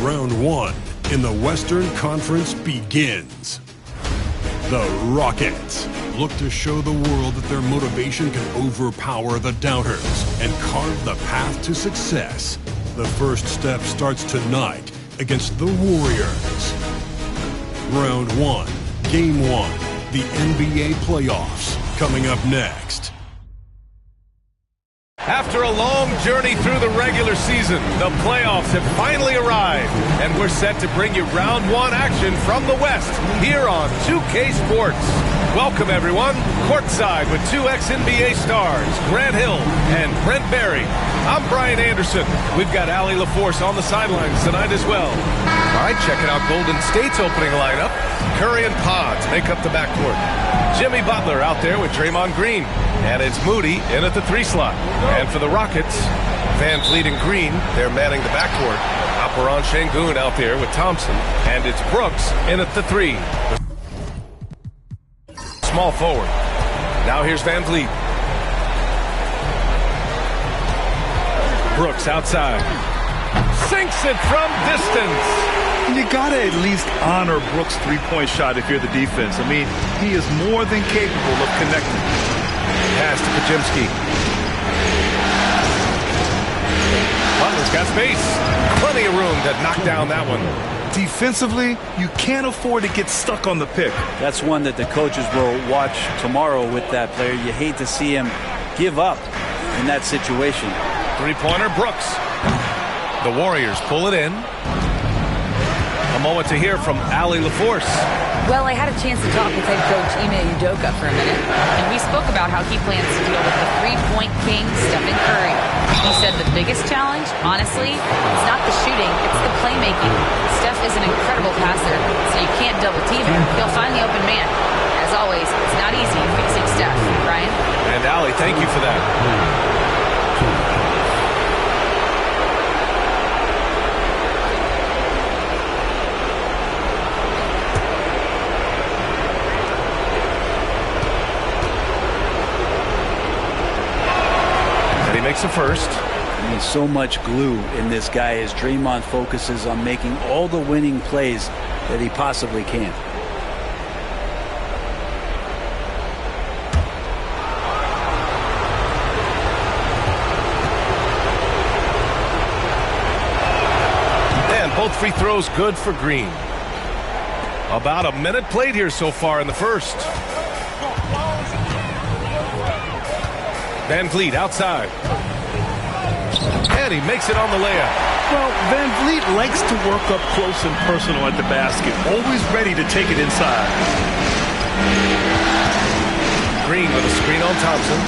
Round one in the Western Conference begins. The Rockets look to show the world that their motivation can overpower the doubters and carve the path to success. The first step starts tonight against the Warriors. Round one, Game 1, the NBA playoffs, coming up next. After a long journey through the regular season, the playoffs have finally arrived, and we're set to bring you round one action from the West here on 2K Sports. Welcome, everyone, courtside with two ex-NBA stars, Grant Hill and Brent Barry. I'm Brian Anderson. We've got Allie LaForce on the sidelines tonight as well. All right, checking out Golden State's opening lineup. Curry and Pods make up the backcourt. Jimmy Butler out there with Draymond Green. And it's Moody in at the 3 slot. And for the Rockets, Van Vliet and Green, they're manning the backcourt. Alperen Sengun out there with Thompson. And it's Brooks in at the 3. Small forward. Now here's Van Vliet. Brooks outside. Sinks it from distance. You got to at least honor Brooks' three-point shot if you're the defense. I mean, he is more than capable of connecting. Pass to Pajemski. Butler's got space. Plenty of room to knock down that one. Defensively, you can't afford to get stuck on the pick. That's one that the coaches will watch tomorrow with that player. You hate to see him give up in that situation. Three-pointer, Brooks. The Warriors pull it in. A moment to hear from Allie LaForce. Well, I had a chance to talk with head coach Ime Udoka for a minute, and we spoke about how he plans to deal with the three-point king, Stephen Curry. He said the biggest challenge, honestly, is not the shooting, it's the playmaking. Steph is an incredible passer, so you can't double-team him. He'll find the open man. As always, it's not easy fixing Steph. Brian? And Allie, thank you for that. Makes a first. I mean, so much glue in this guy as Draymond focuses on making all the winning plays that he possibly can. And both free throws good for Green. About a minute played here so far in the first. Van Vliet outside. And he makes it on the layup. Well, Van Vliet likes to work up close and personal at the basket, always ready to take it inside. Green with a screen on Thompson.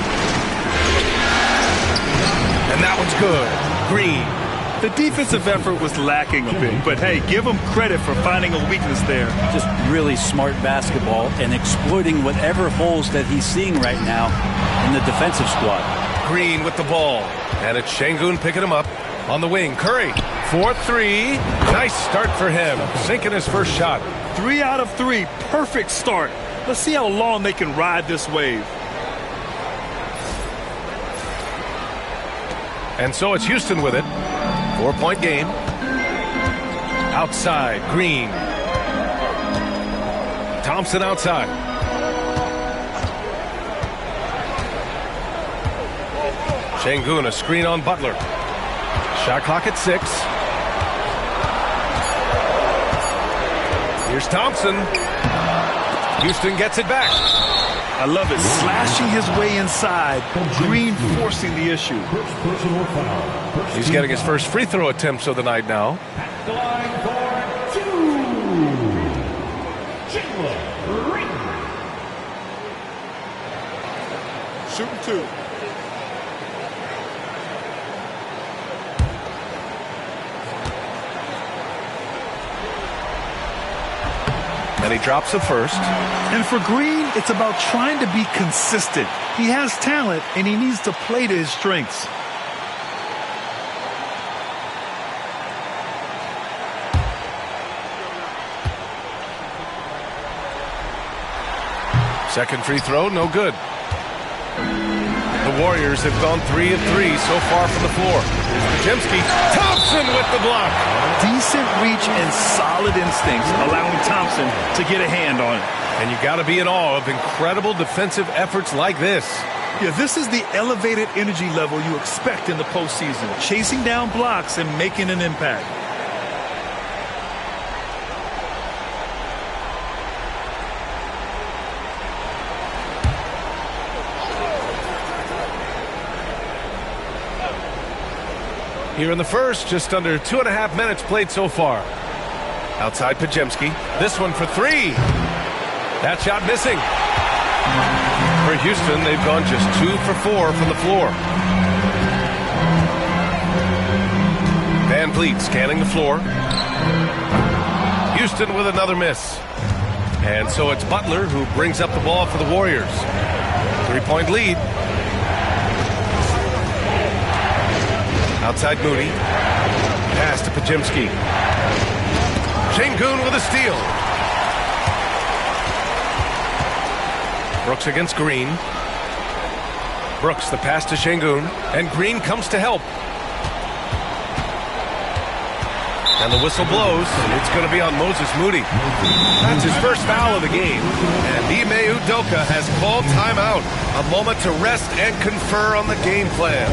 And that one's good. Green. The defensive effort was lacking a bit, but hey, give him credit for finding a weakness there. Just really smart basketball and exploiting whatever holes that he's seeing right now in the defensive squad. Green with the ball. And it's Sengun picking him up on the wing. Curry, 4-3. Nice start for him. Sinking his first shot. 3 out of 3. Perfect start. Let's see how long they can ride this wave. And so it's Houston with it. 4-point game. Outside, Green. Thompson outside. Sengun, a screen on Butler. Shot clock at 6. Here's Thompson. Houston gets it back. I love it. Slashing his way inside. Green forcing the issue. He's getting his first free throw attempts of the night now. Shooting 2. And he drops the first. And for Green, it's about trying to be consistent. He has talent, and he needs to play to his strengths. Second free throw, no good. The Warriors have gone 3 of 3 so far from the floor. Pregame. Thompson with the block. Decent reach and solid instincts, allowing Thompson to get a hand on it. And you got to be in awe of incredible defensive efforts like this. Yeah, this is the elevated energy level you expect in the postseason, chasing down blocks and making an impact. Here in the first, just under 2.5 minutes played so far. Outside Pregame. This one for 3. That shot missing. For Houston, they've gone just 2 for 4 from the floor. Van Vliet scanning the floor. Houston with another miss. And so it's Butler who brings up the ball for the Warriors. 3-point lead. Outside Moody. Pass to Pregame. Şengün with a steal. Brooks against Green. Brooks the pass to Şengün. And Green comes to help. And the whistle blows. It's going to be on Moses Moody. That's his first foul of the game. And Ime Udoka has called timeout. A moment to rest and confer on the game plan.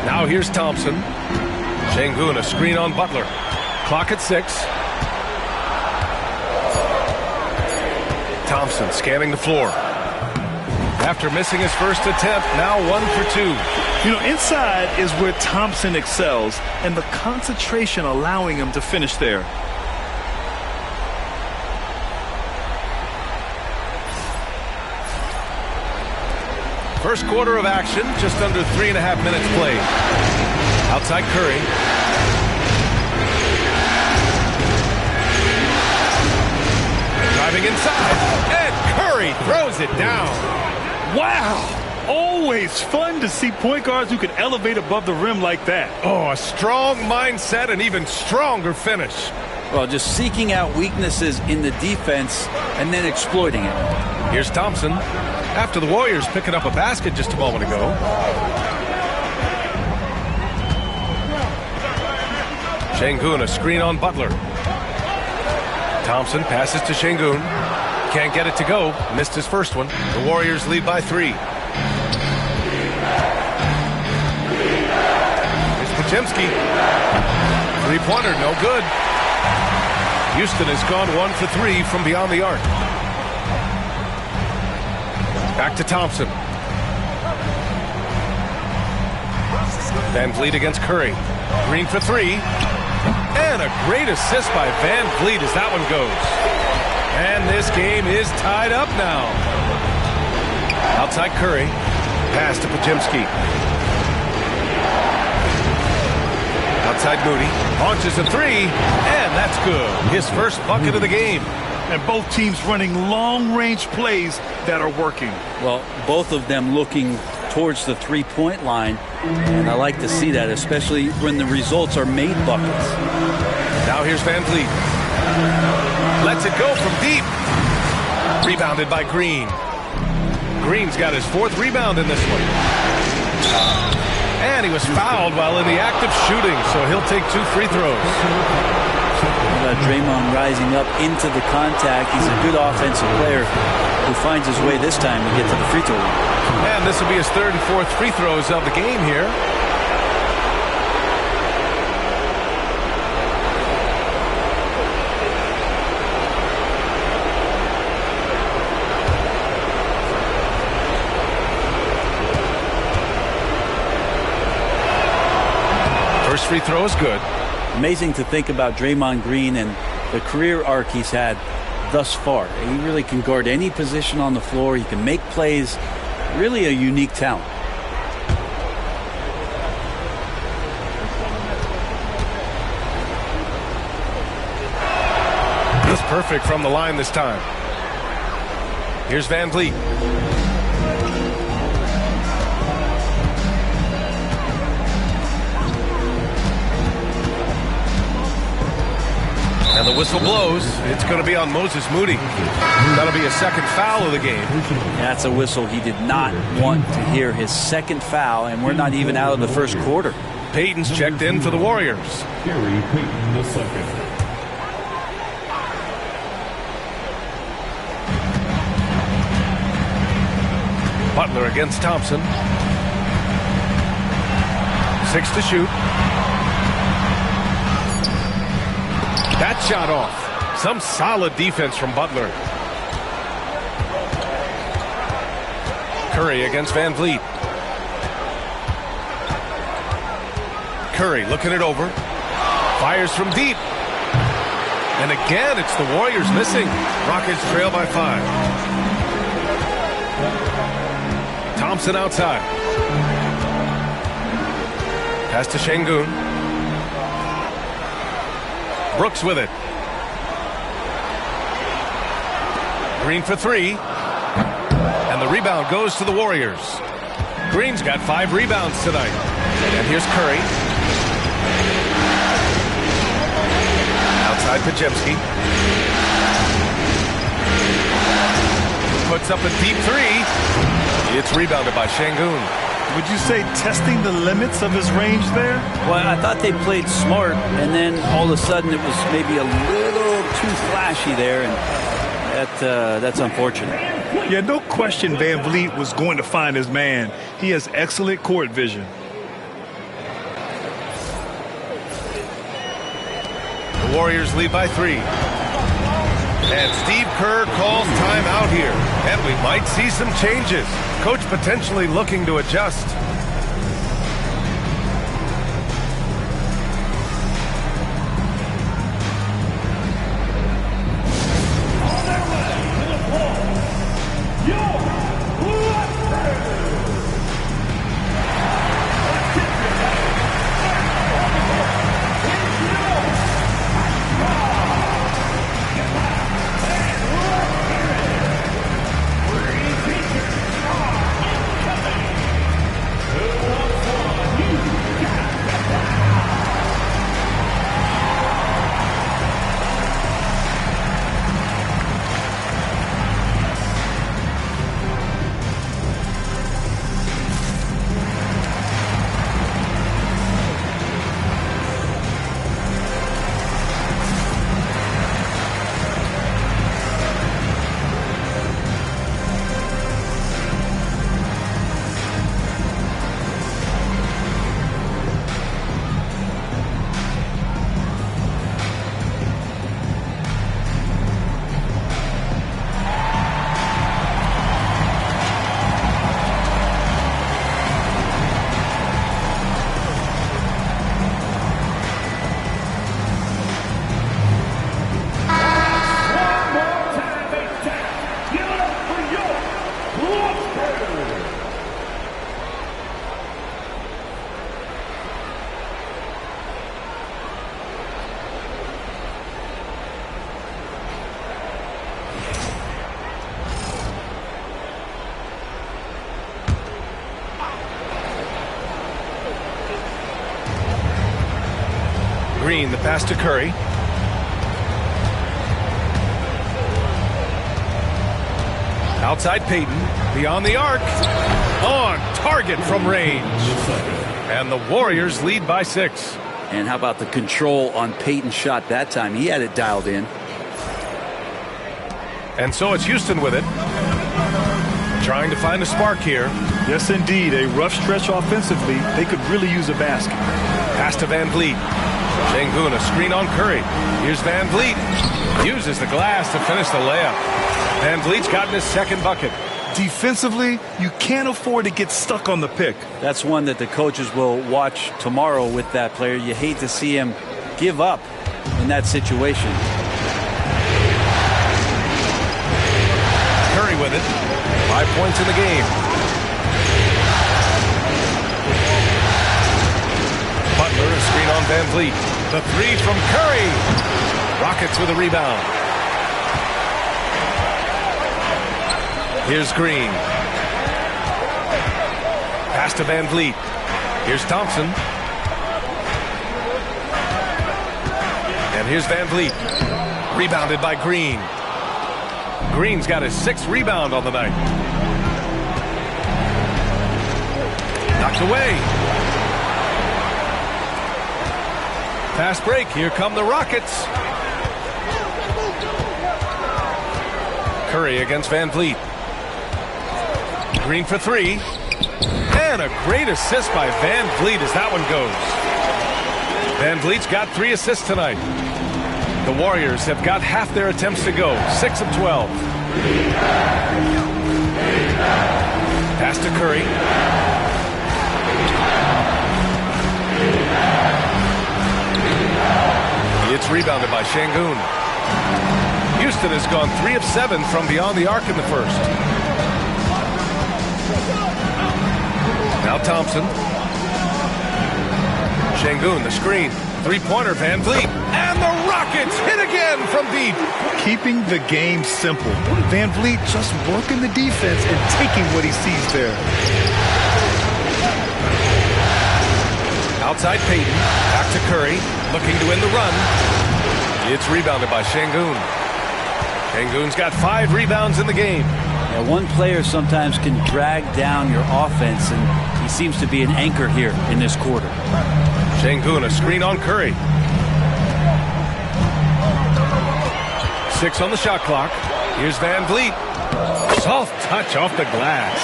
Now here's Thompson. Şengün, a screen on Butler. Clock at 6. Thompson scanning the floor. After missing his first attempt, now 1 for 2. You know, inside is where Thompson excels, and the concentration allowing him to finish there. First quarter of action, just under 3.5 minutes played. Outside Curry. Driving inside, and Curry throws it down. Wow! Always fun to see point guards who can elevate above the rim like that. Oh, a strong mindset and even stronger finish. Well, just seeking out weaknesses in the defense and then exploiting it. Here's Thompson. After the Warriors picking up a basket just a moment ago. Şengün, a screen on Butler. Thompson passes to Şengün. Can't get it to go. Missed his first one. The Warriors lead by 3. Here's Pregame. Three-pointer, no good. Houston has gone 1 for 3 from beyond the arc. Back to Thompson. Van Vliet against Curry. Green for 3. And a great assist by Van Vliet as that one goes. And this game is tied up now. Outside Curry. Pass to Pajemski. Outside Moody. Launches a three, and that's good. His first bucket of the game. And both teams running long-range plays that are working. Well, both of them looking towards the three-point line, and I like to see that, especially when the results are made buckets. Now here's Van Vliet. Lets it go from deep. Rebounded by Green. Green's got his fourth rebound in this one. And he was fouled while in the act of shooting, so he'll take 2 free throws. Draymond rising up into the contact. He's a good offensive player who finds his way this time to get to the free throw line. And this will be his third and fourth free throws of the game here. First free throw is good. Amazing to think about Draymond Green and the career arc he's had thus far. He really can guard any position on the floor. He can make plays. Really a unique talent. He's perfect from the line this time. Here's Van Vliet. And the whistle blows. It's going to be on Moses Moody. That'll be a second foul of the game. That's a whistle he did not want to hear. His second foul, and we're not even out of the first quarter. Payton's checked in for the Warriors. Gary Payton the second. Butler against Thompson. 6 to shoot. That shot off. Some solid defense from Butler. Curry against Van Vliet. Curry looking it over. Fires from deep. And again, it's the Warriors missing. Rockets trail by 5. Thompson outside. Pass to Şengün. Brooks with it. Green for 3. And the rebound goes to the Warriors. Green's got 5 rebounds tonight. And here's Curry. Outside Pajemski. Puts up a deep 3. It's rebounded by Şengün. Would you say testing the limits of his range there? Well, I thought they played smart, and then all of a sudden it was maybe a little too flashy there, and that's unfortunate. Yeah, no question Van Vliet was going to find his man. He has excellent court vision. The Warriors lead by 3. And Steve Kerr calls timeout here. And we might see some changes. Coach potentially looking to adjust. Green, the pass to Curry. Outside Payton, beyond the arc. On target from range. And the Warriors lead by 6. And how about the control on Payton's shot that time? He had it dialed in. And so it's Houston with it. Trying to find a spark here. Yes, indeed. A rough stretch offensively. They could really use a basket. Pass to Van Vliet. Şengün, a screen on Curry. Here's Van Vliet. Uses the glass to finish the layup. Van Vliet's gotten his second bucket. Defensively, you can't afford to get stuck on the pick. That's one that the coaches will watch tomorrow with that player. You hate to see him give up in that situation. Curry with it. 5 points in the game. Butler, a screen on Van Vliet. The three from Curry. Rockets with a rebound. Here's Green. Pass to Van Vliet. Here's Thompson. And here's Van Vliet. Rebounded by Green. Green's got his 6th rebound on the night. Knocked away. Fast break. Here come the Rockets. Curry against Van Vliet. Green for 3. And a great assist by Van Vliet as that one goes. Van Vliet's got 3 assists tonight. The Warriors have got half their attempts to go. 6 of 12. Pass to Curry. It's rebounded by Şengün. Houston has gone 3 of 7 from beyond the arc in the first. Now Thompson. Şengün, the screen. 3-pointer, Van Vliet. And the Rockets hit again from deep. Keeping the game simple. Van Vliet just working the defense and taking what he sees there. Outside Payton. Back to Curry. Looking to end the run. It's rebounded by Şengün. Şengün's got 5 rebounds in the game. Yeah, one player sometimes can drag down your offense, and he seems to be an anchor here in this quarter. Şengün, a screen on Curry. 6 on the shot clock. Here's Van Vliet. Soft touch off the glass.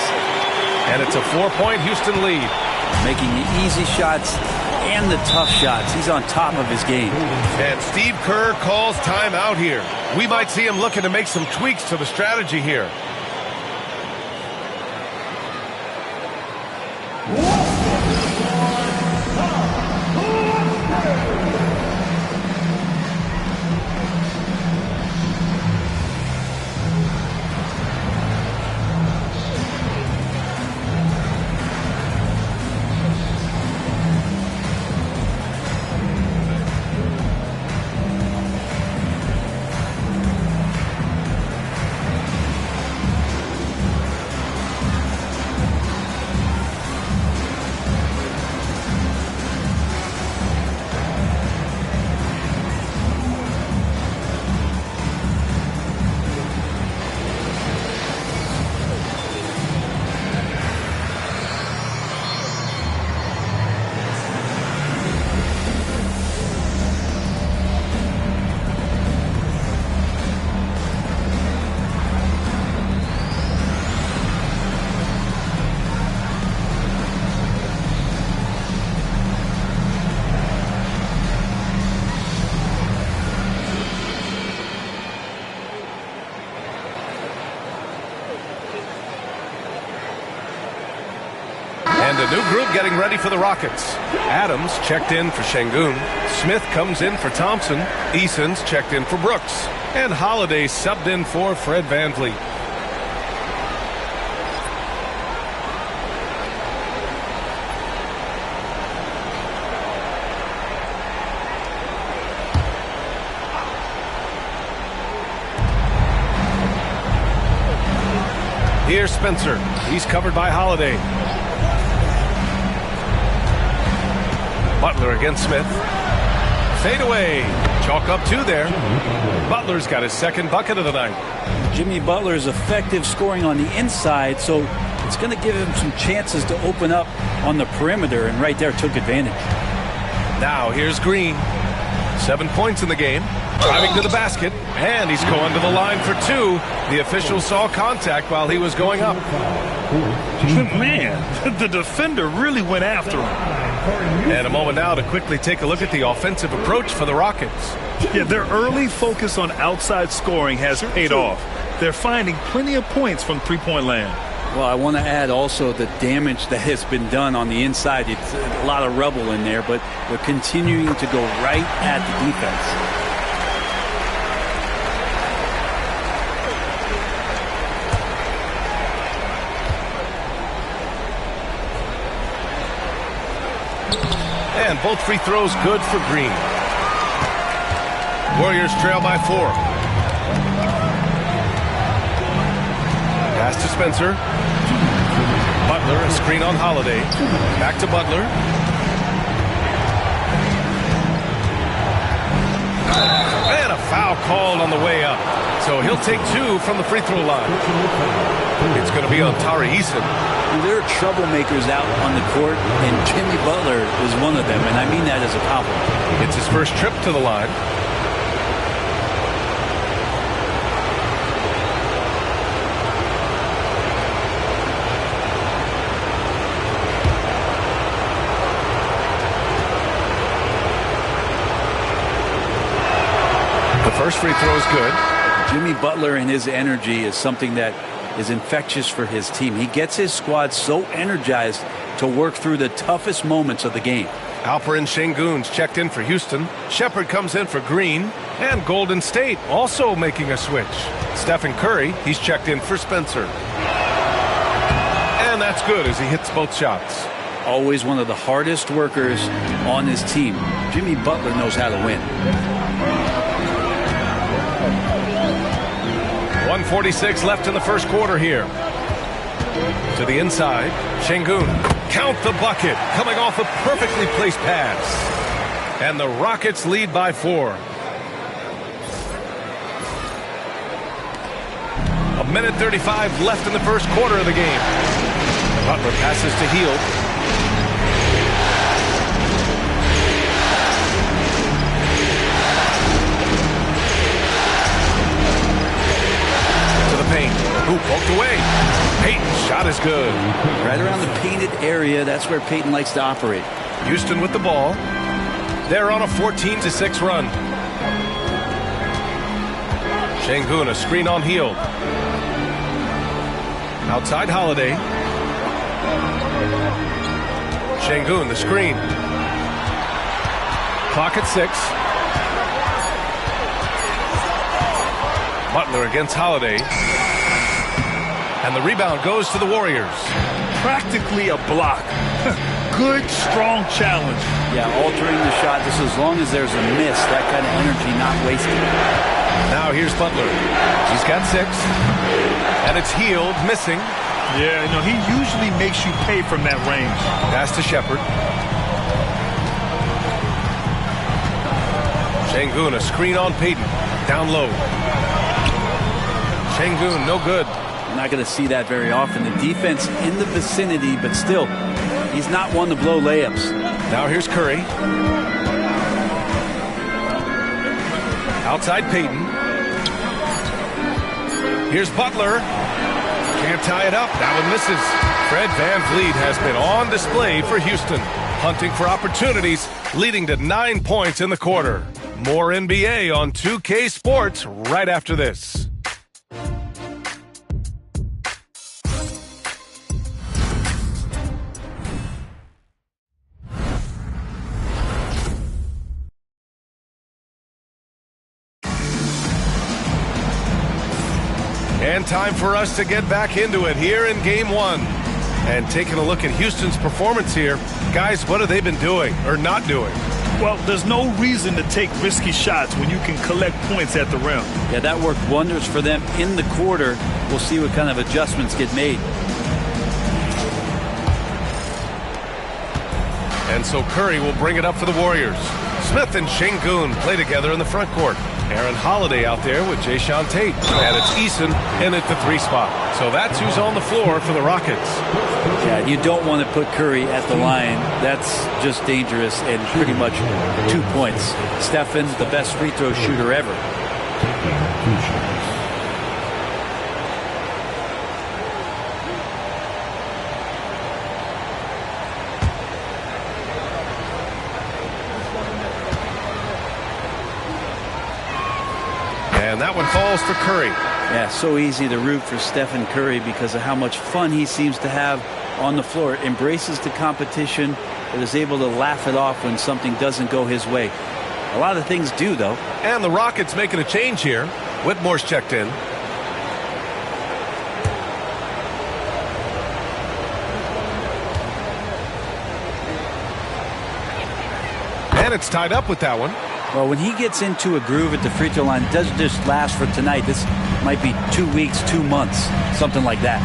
And it's a 4-point Houston lead. Making the easy shots and the tough shots. He's on top of his game. And Steve Kerr calls timeout here. We might see him looking to make some tweaks to the strategy here. And a new group getting ready for the Rockets. Adams checked in for Şengün. Smith comes in for Thompson. Eason's checked in for Brooks. And Holiday subbed in for Fred Van Vliet. Here's Spencer. He's covered by Holiday. Butler against Smith. fadeaway. Chalk up 2 there. Butler's got his second bucket of the night. Jimmy Butler is effective scoring on the inside, so it's going to give him some chances to open up on the perimeter, and right there took advantage. Now here's Green. 7 points in the game. Driving to the basket, and he's going to the line for 2. The official saw contact while he was going up. Man, the defender really went after him. And a moment now to quickly take a look at the offensive approach for the Rockets. Yeah, their early focus on outside scoring has paid off. They're finding plenty of points from three-point land. Well, I want to add also the damage that has been done on the inside. It's a lot of rubble in there, but they're continuing to go right at the defense. And both free throws good for Green. Warriors trail by 4. Pass to Spencer. Butler, a screen on Holiday. Back to Butler. And a foul called on the way up. So he'll take 2 from the free throw line. It's going to be on Tari Eason. There are troublemakers out on the court, and Jimmy Butler is one of them, and I mean that as a compliment. It's his first trip to the line. The first free throw is good. Jimmy Butler and his energy is something that is infectious for his team. He gets his squad so energized to work through the toughest moments of the game. Alperen Sengun's checked in for Houston. Shepard comes in for Green. And Golden State also making a switch. Stephen Curry, he's checked in for Spencer. And that's good as he hits both shots. Always one of the hardest workers on his team. Jimmy Butler knows how to win. 1:46 left in the first quarter here. To the inside, Sengun. Count the bucket, coming off a perfectly placed pass. And the Rockets lead by 4. A minute 35 left in the first quarter of the game. Butler passes to Hield. Who poked away. Payton's shot is good. Right around the painted area, that's where Payton likes to operate. Houston with the ball. They're on a 14-6 run. Sengun, a screen on Hield. Outside Holiday. Sengun, the screen. Clock at 6. Butler against Holiday. And the rebound goes to the Warriors. Practically a block. Good, strong challenge. Yeah, altering the shot just as long as there's a miss. That kind of energy not wasted. Now here's Butler. He's got 6. And it's Hield missing. Yeah, no, he usually makes you pay from that range. Pass to Shepard. Sengun, a screen on Payton. Down low. Sengun, no good. You're not going to see that very often. The defense in the vicinity, but still, he's not one to blow layups. Now here's Curry. Outside Payton. Here's Butler. Can't tie it up. That one misses. Fred VanVleet has been on display for Houston, hunting for opportunities, leading to 9 points in the quarter. More NBA on 2K Sports right after this. And time for us to get back into it here in Game 1. And taking a look at Houston's performance here. Guys, what have they been doing or not doing? Well, there's no reason to take risky shots when you can collect points at the rim. Yeah, that worked wonders for them in the quarter. We'll see what kind of adjustments get made. And so Curry will bring it up for the Warriors. Smith and Şengün play together in the front court. Aaron Holiday out there with Jayshawn Tate. And it's Eason in at the 3 spot. So that's who's on the floor for the Rockets. Yeah, you don't want to put Curry at the line. That's just dangerous and pretty much 2 points. Stephen, the best free throw shooter ever. And that one falls for Curry. Yeah, so easy to root for Stephen Curry because of how much fun he seems to have on the floor. Embraces the competition, but is able to laugh it off when something doesn't go his way. A lot of things do, though. And the Rockets making a change here. Whitmore's checked in. And it's tied up with that one. Well, when he gets into a groove at the free throw line, it doesn't just last for tonight. This might be 2 weeks, 2 months, something like that.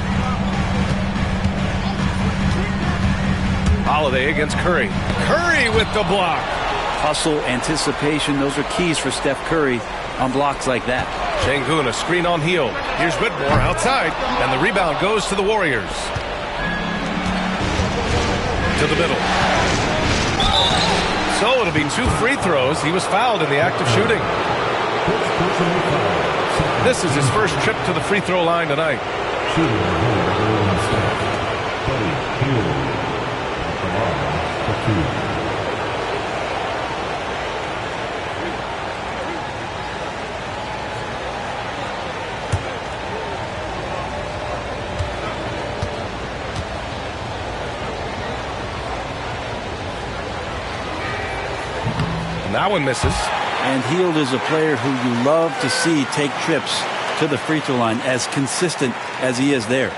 Holiday against Curry. Curry with the block. Hustle, anticipation, those are keys for Steph Curry on blocks like that. Şengün, a screen on heel. Here's Whitmore outside, and the rebound goes to the Warriors. To the middle. So it'll be 2 free throws. He was fouled in the act of shooting. This is his first trip to the free throw line tonight. And that one misses. And Hield is a player who you love to see take trips to the free throw line, as consistent as he is there.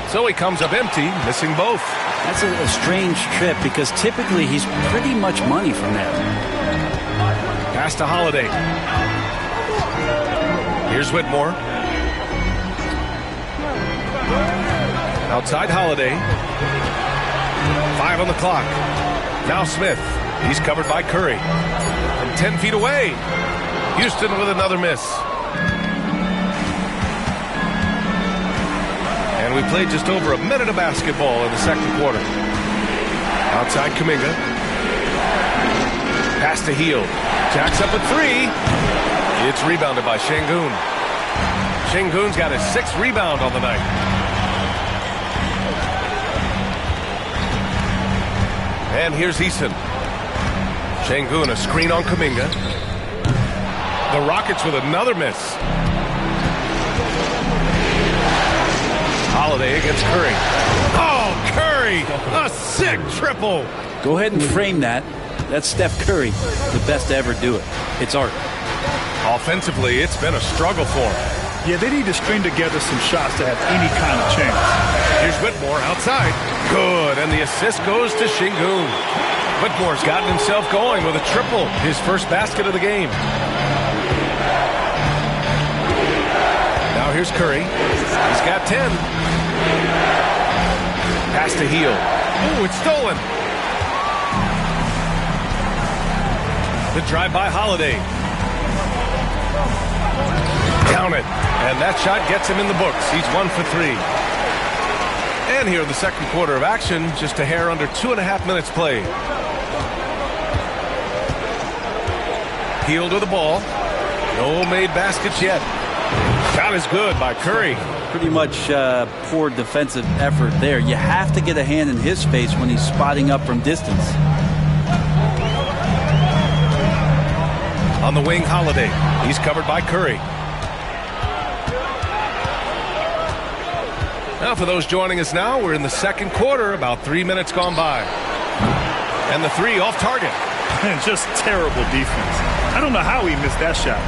So he comes up empty, missing both. That's a strange trip because typically he's pretty much money from there. Pass to Holiday. Here's Whitmore. Outside Holiday. 5 on the clock. Now Smith. He's covered by Curry. From 10 feet away. Houston with another miss. And we played just over a minute of basketball in the second quarter. Outside Kuminga. Pass to Hield. Jacks up at 3. It's rebounded by Şengün. Şengün's got his 6th rebound on the night. And here's Eason. Şengün, a screen on Kuminga. The Rockets with another miss. Holiday against Curry. Oh, Curry! A sick triple! Go ahead and frame that. That's Steph Curry, the best to ever do it. It's art. Offensively, it's been a struggle for him. Yeah, they need to string together some shots to have any kind of chance. Here's Whitmore outside. Good, and the assist goes to Şengün. Whitmore's gotten himself going with a triple, his first basket of the game. Now here's Curry. He's got 10. Pass to Hield. Ooh, it's stolen. The drive by Holiday. Count it. And that shot gets him in the books. He's 1 for 3. And here in the second quarter of action, just a hair under 2.5 minutes played. Hield with the ball. No made baskets yet. Shot is good by Curry. Pretty much poor defensive effort there. You have to get a hand in his face when he's spotting up from distance. On the wing, Holiday. He's covered by Curry. Now for those joining us now, we're in the second quarter, about 3 minutes gone by. And the 3 off target. And just terrible defense. I don't know how he missed that shot.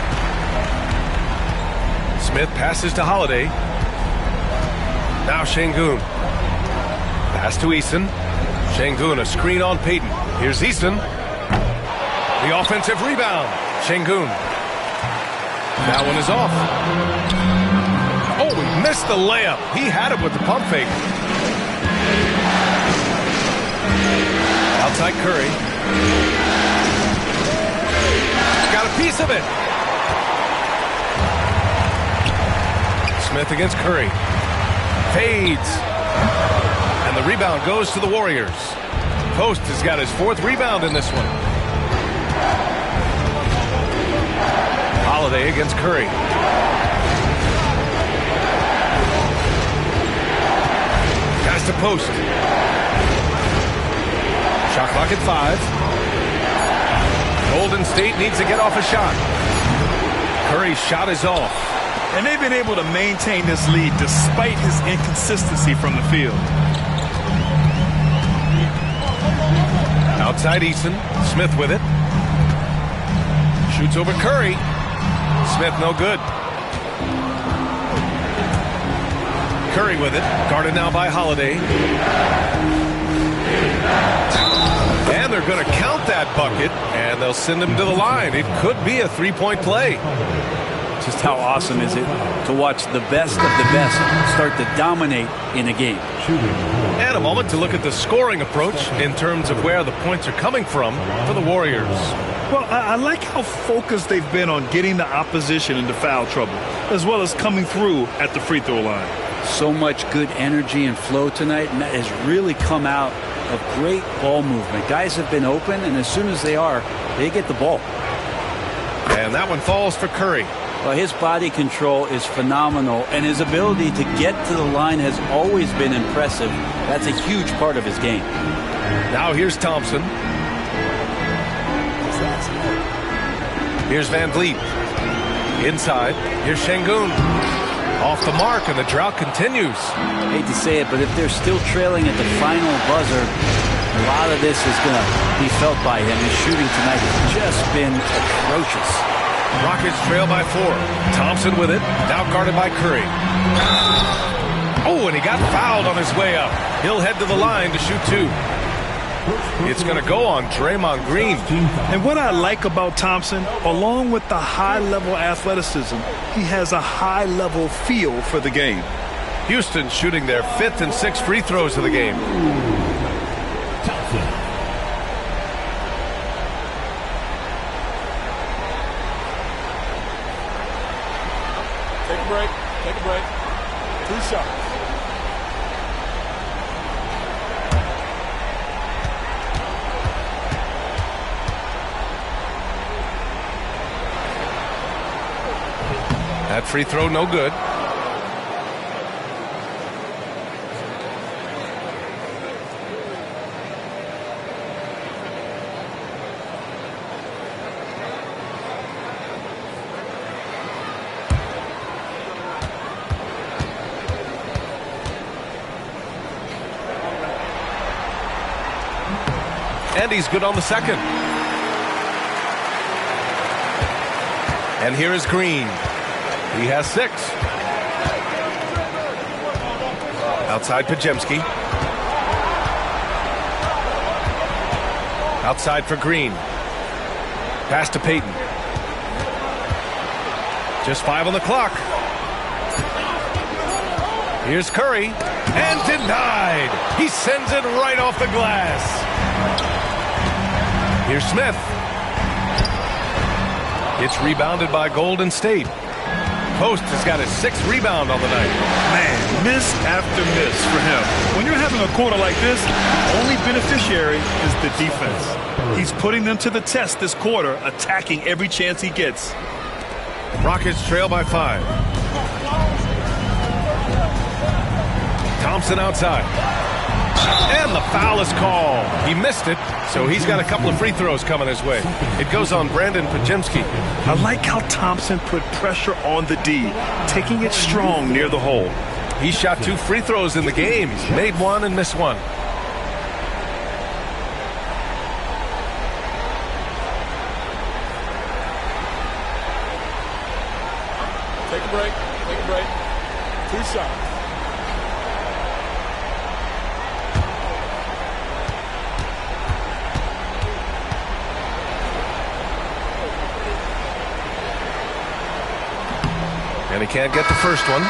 Smith passes to Holiday. Now Şengün. Pass to Eason. Şengün, a screen on Payton. Here's Eason. The offensive rebound. Şengün. That one is off. Oh, he missed the layup. He had it with the pump fake. Outside Curry. Got a piece of it. Smith against Curry. Fades. And the rebound goes to the Warriors. Post has got his 4th rebound in this one. Holiday against Curry. Pass to Post. Shot clock at 5. Golden State needs to get off a shot. Curry's shot is off. And they've been able to maintain this lead despite his inconsistency from the field. Outside Eason. Smith with it. Shoots over Curry. Smith no good. Curry with it. Guarded now by Holiday. And they're going to count that bucket, and they'll send him to the line. It could be a 3-point play. Just how awesome is it to watch the best of the best start to dominate in a game. And a moment to look at the scoring approach in terms of where the points are coming from for the Warriors. Well, I like how focused they've been on getting the opposition into foul trouble, as well as coming through at the free throw line. So much good energy and flow tonight, and that has really come out of great ball movement. Guys have been open, and as soon as they are, they get the ball. And that one falls for Curry. Well, his body control is phenomenal, and his ability to get to the line has always been impressive. That's a huge part of his game. Now here's Thompson. Here's Van Vliet. Inside. Here's Şengün. Off the mark, and the drought continues. I hate to say it, but if they're still trailing at the final buzzer, a lot of this is going to be felt by him. His shooting tonight has just been atrocious. Rockets trail by 4. Thompson with it. Now guarded by Curry. Oh, and he got fouled on his way up. He'll head to the line to shoot 2. It's going to go on Draymond Green. And what I like about Thompson, along with the high-level athleticism, he has a high-level feel for the game. Houston shooting their 5th and 6th free throws of the game. Take a break. Take a break. 2 shots. That free throw no good. And he's good on the second. And here is Green. He has 6. Outside Pajemski. Outside for Green. Pass to Payton. Just 5 on the clock. Here's Curry. And denied. He sends it right off the glass. Here's Smith. It's rebounded by Golden State. Post has got his 6th rebound on the night. Man, miss after miss for him. When you're having a quarter like this, the only beneficiary is the defense. He's putting them to the test this quarter, attacking every chance he gets. Rockets trail by 5. Thompson outside. And the foul is called. He missed it, so he's got a couple of free throws coming his way. It goes on Brandon Pajemski. I like how Thompson put pressure on the D, taking it strong near the hole. He shot 2 free throws in the game. He's made 1 and missed 1. Take a break. Take a break. 2 shots. he can't get the first one.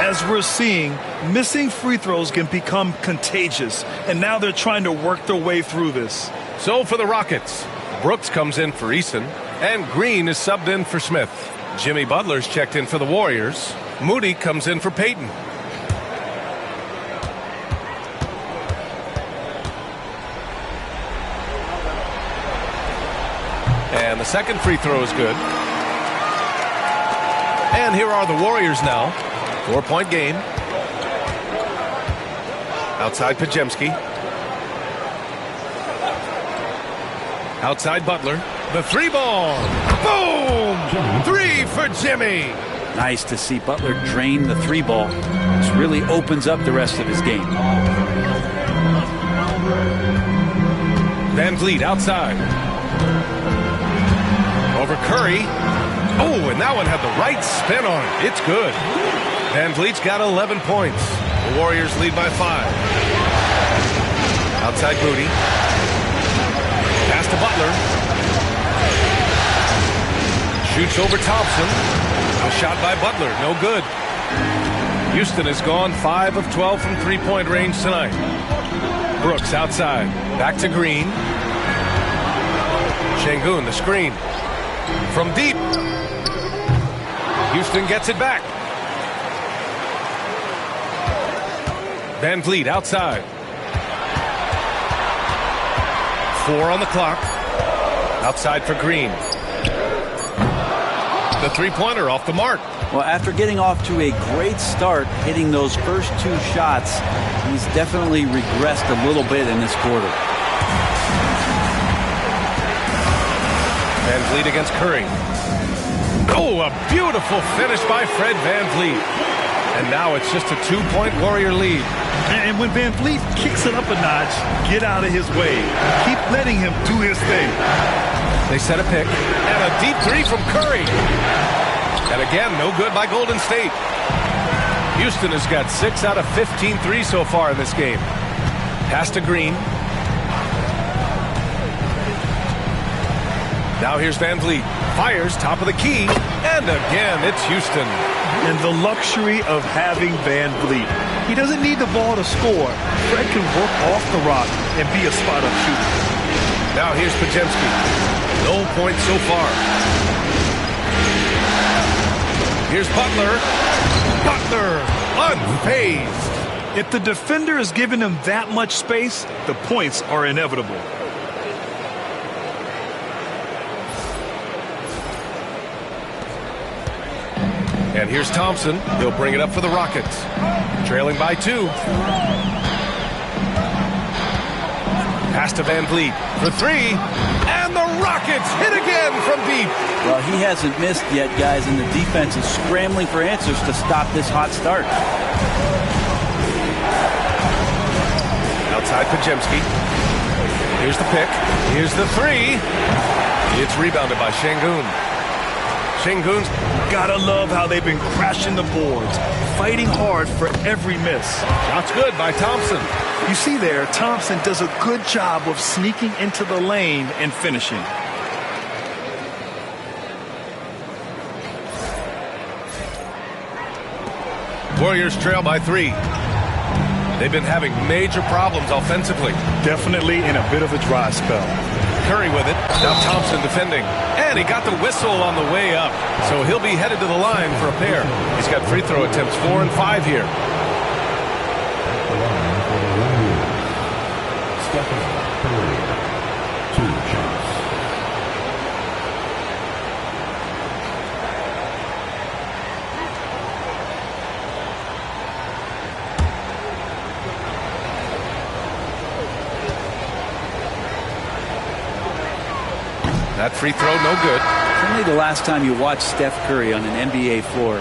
As we're seeing, missing free throws can become contagious, and now they're trying to work their way through this. So for the Rockets, Brooks comes in for Eason, and Green is subbed in for Smith. Jimmy Butler's checked in for the Warriors. Moody comes in for Payton. And the second free throw is good. And here are the Warriors now. 4-point game. Outside Pajemski. Outside Butler. The three ball. Boom! 3 for Jimmy. Nice to see Butler drain the three ball. This really opens up the rest of his game. Van Vliet outside. Over Curry. Oh, and that one had the right spin on it. It's good. Van Vliet's got 11 points. The Warriors lead by 5. Outside Moody. Pass to Butler. Shoots over Thompson. A shot by Butler. No good. Houston has gone 5 of 12 from three-point range tonight. Brooks outside. Back to Green. Şengün, the screen. From deep. Houston gets it back. Van Vliet outside. 4 on the clock. Outside for Green. The three-pointer off the mark. Well, after getting off to a great start, hitting those first 2 shots, he's definitely regressed a little bit in this quarter. Van Vliet against Curry. Oh, a beautiful finish by Fred Van Vliet. And now it's just a 2-point Warrior lead. And when Van Vliet kicks it up a notch, get out of his way. Keep letting him do his thing. They set a pick. And a deep 3 from Curry. And again, no good by Golden State. Houston has got 6 out of 15 threes so far in this game. Pass to Green. Now here's Van Vliet. Fires top of the key. And again, it's Houston. And the luxury of having Van Vliet. He doesn't need the ball to score. Fred can work off the rock and be a spot-up shooter. Now here's Pajemski. No points so far. Here's Butler. Butler, unfazed. If the defender is giving him that much space, the points are inevitable. And here's Thompson. He'll bring it up for the Rockets. Trailing by 2. Pass to Van Vliet for 3. And the Rockets hit again from deep. Well, he hasn't missed yet, guys, and the defense is scrambling for answers to stop this hot start. Outside Pajemski. Here's the pick. Here's the 3. It's rebounded by Şengün. Şengün's gotta love how they've been crashing the boards, fighting hard for every miss. Shot's good by Thompson. You see there, Thompson does a good job of sneaking into the lane and finishing. Warriors trail by 3. They've been having major problems offensively. Definitely in a bit of a dry spell. Curry with it. Now Thompson defending. And he got the whistle on the way up. So he'll be headed to the line for a pair. He's got free throw attempts 4 and 5 here. That free throw, no good. Only the last time you watched Steph Curry on an NBA floor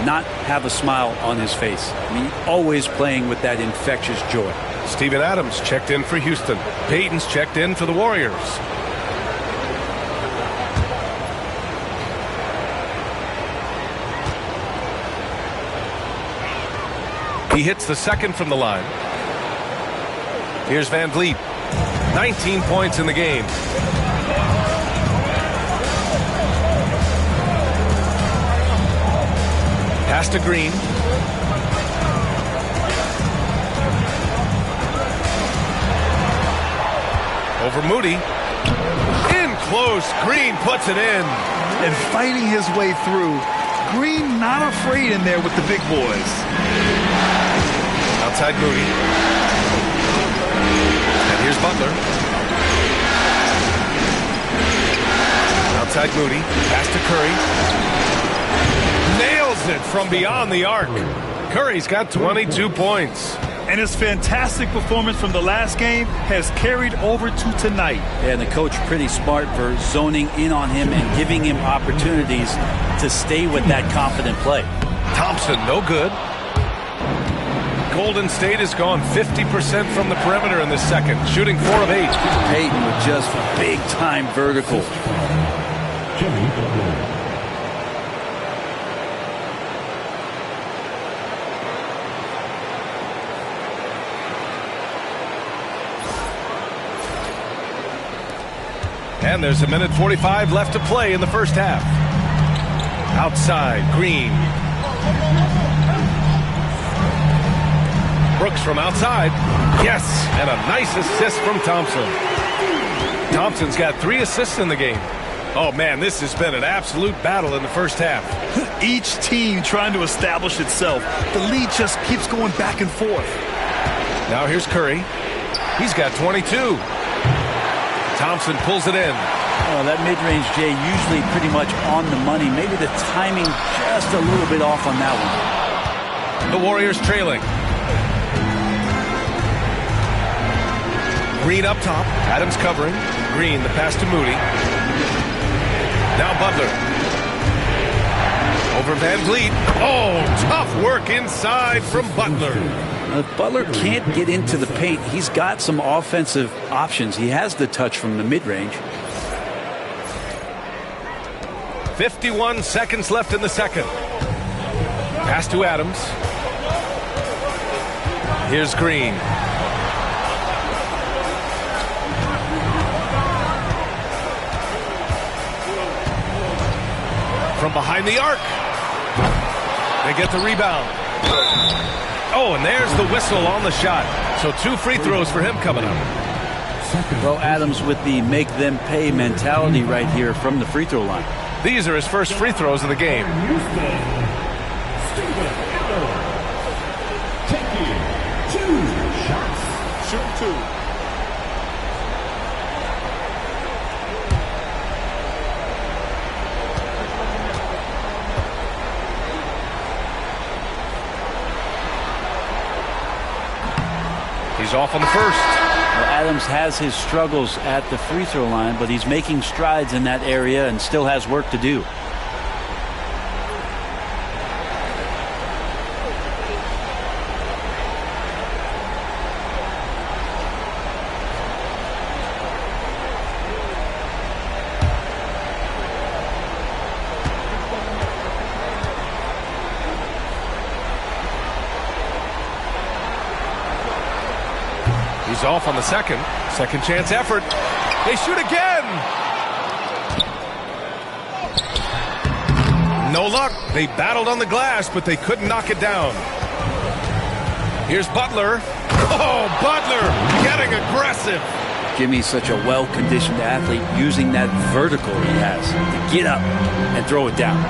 not have a smile on his face. I mean, always playing with that infectious joy. Steven Adams checked in for Houston. Payton's checked in for the Warriors. He hits the second from the line. Here's Van Vliet. 19 points in the game. Pass to Green. Over Moody. In close. Green puts it in. And fighting his way through. Green not afraid in there with the big boys. Outside Moody. And here's Butler. Outside Moody. Pass to Curry. Nails it from beyond the arc. Curry's got 22 points. And his fantastic performance from the last game has carried over to tonight. And the coach pretty smart for zoning in on him and giving him opportunities to stay with that confident play. Thompson, no good. Golden State has gone 50% from the perimeter in this second, shooting 4 of 8. Payton with just big-time vertical. And there's a minute 45 left to play in the first half. Outside, Green. Brooks from outside. Yes, and a nice assist from Thompson. Thompson's got 3 assists in the game. Oh, man, this has been an absolute battle in the first half. Each team trying to establish itself. The lead just keeps going back and forth. Now here's Curry. He's got 22. Thompson pulls it in. Oh, that mid-range, Jay, usually pretty much on the money. Maybe the timing just a little bit off on that one. The Warriors trailing. Green up top. Adams covering. Green, the pass to Moody. Now Butler. Over Van Vliet. Oh, tough work inside from Butler. If Butler can't get into the paint, he's got some offensive options. He has the touch from the mid-range. 51 seconds left in the second. Pass to Adams. Here's Green. From behind the arc. They get the rebound. Oh, and there's the whistle on the shot. So 2 free throws for him coming up. Well, Adams with the make them pay mentality right here from the free throw line. These are his first free throws of the game. Shoot 2. He's off on the first. Well, Adams has his struggles at the free throw line, but he's making strides in that area and still has work to do. He's off on the second. Second chance effort. They shoot again. No luck. They battled on the glass, but they couldn't knock it down. Here's Butler. Oh, Butler getting aggressive. Jimmy's such a well-conditioned athlete, using that vertical he has to get up and throw it down.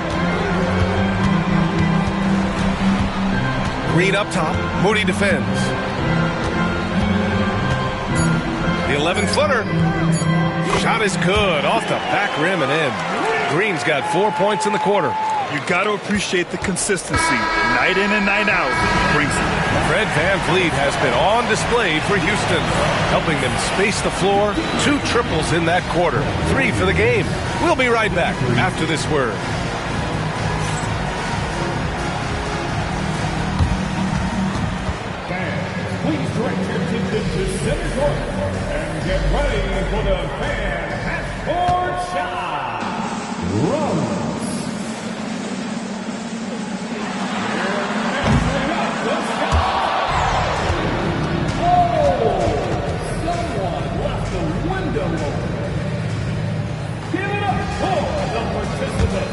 Green up top. Moody defends. The 11-footer. Shot is good. Off the back rim and in. Green's got 4 points in the quarter. You got to appreciate the consistency. Night in and night out. Brings it. Fred VanVleet has been on display for Houston, helping them space the floor. 2 triples in that quarter. 3 for the game. We'll be right back after this word. Please direct your attention to center court and get ready for the fan half-court shot. Runs. Oh, someone left the window open. Give it up for the participant.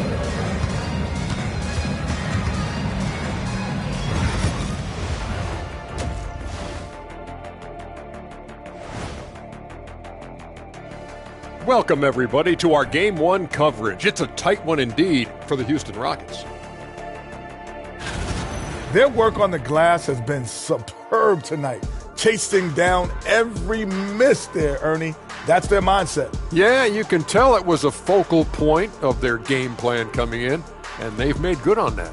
Welcome, everybody, to our Game 1 coverage. It's a tight one indeed for the Houston Rockets. Their work on the glass has been superb tonight, chasing down every miss there, Ernie. That's their mindset. Yeah, you can tell it was a focal point of their game plan coming in, and they've made good on that.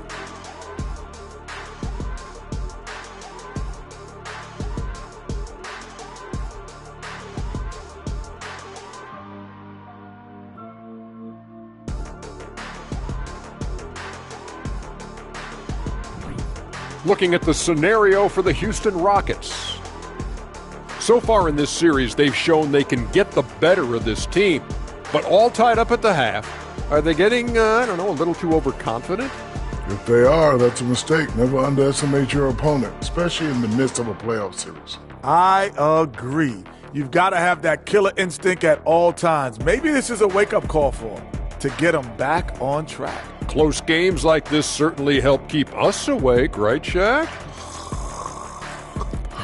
Looking at the scenario for the Houston Rockets. So far in this series, they've shown they can get the better of this team, but all tied up at the half. Are they getting, a little too overconfident? If they are, that's a mistake. Never underestimate your opponent, especially in the midst of a playoff series. I agree. You've got to have that killer instinct at all times. Maybe this is a wake-up call for them to get them back on track. Close games like this certainly help keep us awake, right, Shaq?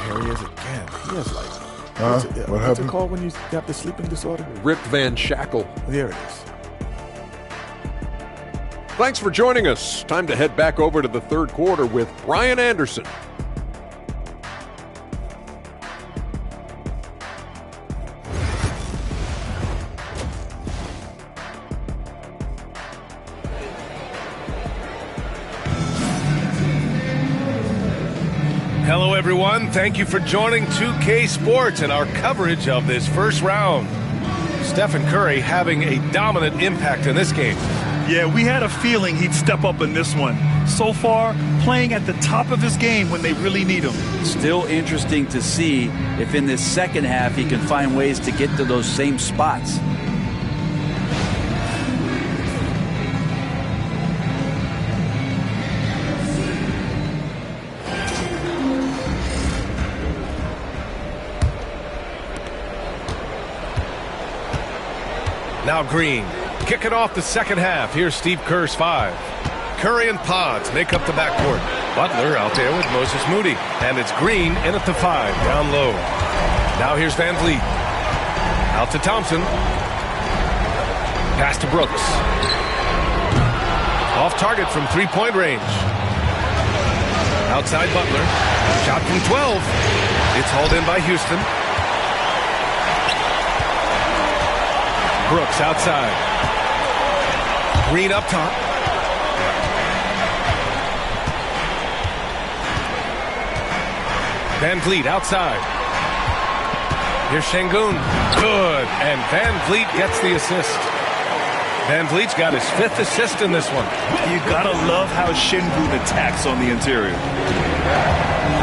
There he is again. He has what's it called when you have the sleeping disorder? Rip Van Shackle. There it is. Thanks for joining us. Time to head back over to the third quarter with Brian Anderson. Hello, everyone. Thank you for joining 2K Sports and our coverage of this first round. Stephen Curry having a dominant impact in this game. Yeah, we had a feeling he'd step up in this one. So far, playing at the top of his game when they really need him. Still interesting to see if in this second half he can find ways to get to those same spots. Now Green, kicking off the second half. Here's Steve Kerr's 5. Curry and Pods make up the backcourt. Butler out there with Moses Moody. And it's Green in at the 5, down low. Now here's Van Vliet. Out to Thompson. Pass to Brooks. Off target from three-point range. Outside Butler. Shot from 12. It's hauled in by Houston. Brooks outside. Green up top. Van Vliet outside. Here's Şengün. Good. And Van Vliet gets the assist. Van Vliet's got his 5th assist in this one. You gotta love how Şengün attacks on the interior.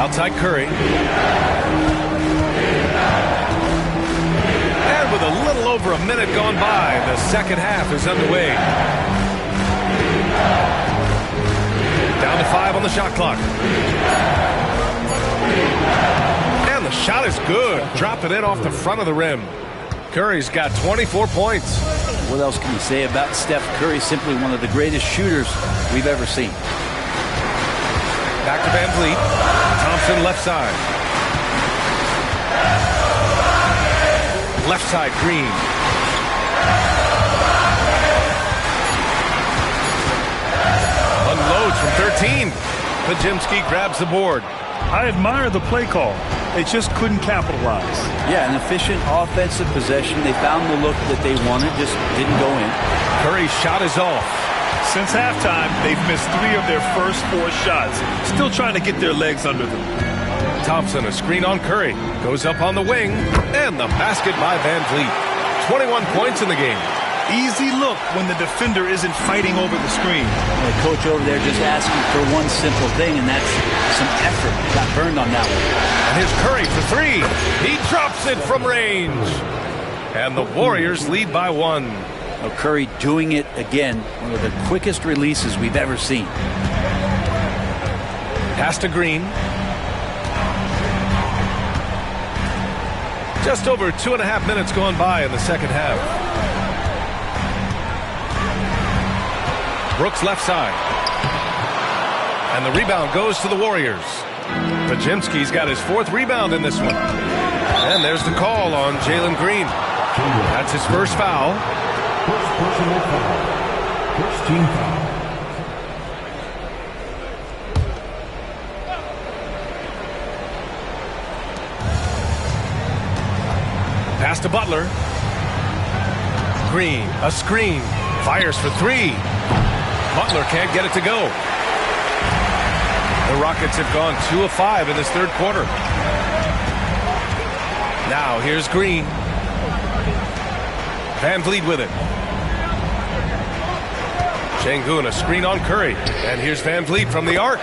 Outside Curry. And with a little over a minute gone by, the second half is underway. Down to 5 on the shot clock. And the shot is good. Dropped it in off the front of the rim. Curry's got 24 points. What else can you say about Steph Curry? Simply one of the greatest shooters we've ever seen. Back to Van Vliet. Thompson left side. Left side, Green. Unloads from 13. Pajemski grabs the board. I admire the play call. They just couldn't capitalize. Yeah, an efficient offensive possession. They found the look that they wanted, just didn't go in. Curry's shot is off. Since halftime, they've missed 3 of their first 4 shots. Still trying to get their legs under them. Thompson, a screen on Curry. Goes up on the wing. And the basket by Van Vliet. 21 points in the game. Easy look when the defender isn't fighting over the screen. The coach over there just asking for one simple thing, and that's some effort. Got burned on that one. And here's Curry for 3. He drops it from range. And the Warriors lead by 1. Well, Curry doing it again. One of the quickest releases we've ever seen. Pass to Green. Just over 2.5 minutes gone by in the second half. Brooks left side. And the rebound goes to the Warriors. Pajemski's got his 4th rebound in this one. And there's the call on Jalen Green. That That's his first foul. First personal foul. First team foul. Pass to Butler. Green, a screen. Fires for three. Butler can't get it to go. The Rockets have gone 2 of 5 in this third quarter. Now here's Green. Van Vliet with it. Şengün, a screen on Curry. And here's Van Vliet from the arc.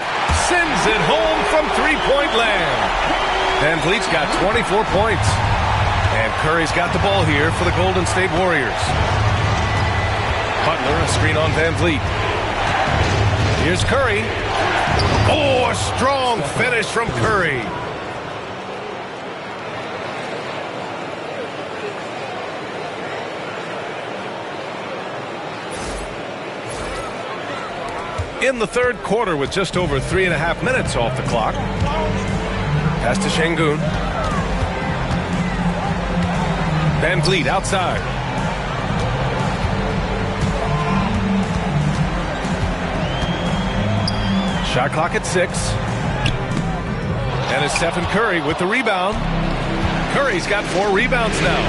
Sends it home from three-point land. Van Vliet's got 24 points. And Curry's got the ball here for the Golden State Warriors. Butler, a screen on Van Vliet. Here's Curry. Oh, a strong finish from Curry. In the third quarter with just over 3.5 minutes off the clock. Pass to Şengün. Van Vliet outside. Shot clock at 6. And it's Stephen Curry with the rebound. Curry's got 4 rebounds now.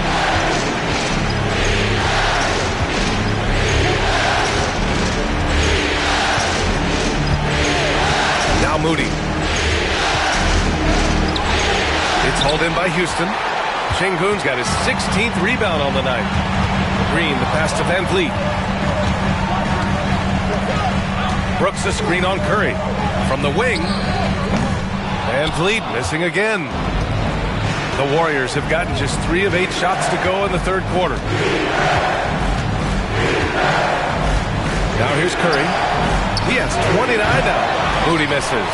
Now Moody. It's hauled in by Houston. Şengün's got his 16th rebound on the night. Green, the pass to Van Vliet. Brooks, a screen on Curry. From the wing. Van Vliet missing again. The Warriors have gotten just 3 of 8 shots to go in the third quarter. Now here's Curry. He has 29 now. Moody misses.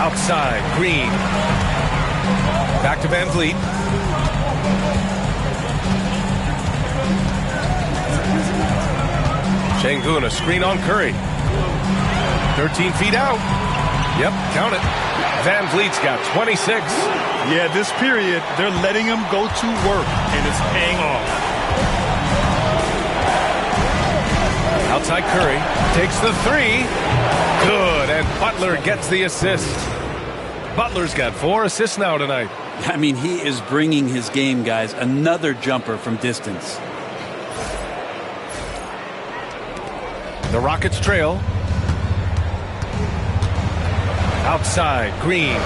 Outside, Green. Back to Van Vliet. Şengün, a screen on Curry. 13 feet out. Yep, count it. Van Vliet's got 26. Yeah, this period, they're letting him go to work, and it's paying off. Outside Curry. Takes the 3. Good, and Butler gets the assist. Butler's got 4 assists now tonight. I mean, he is bringing his game, guys. Another jumper from distance. The Rockets trail. Outside, Green.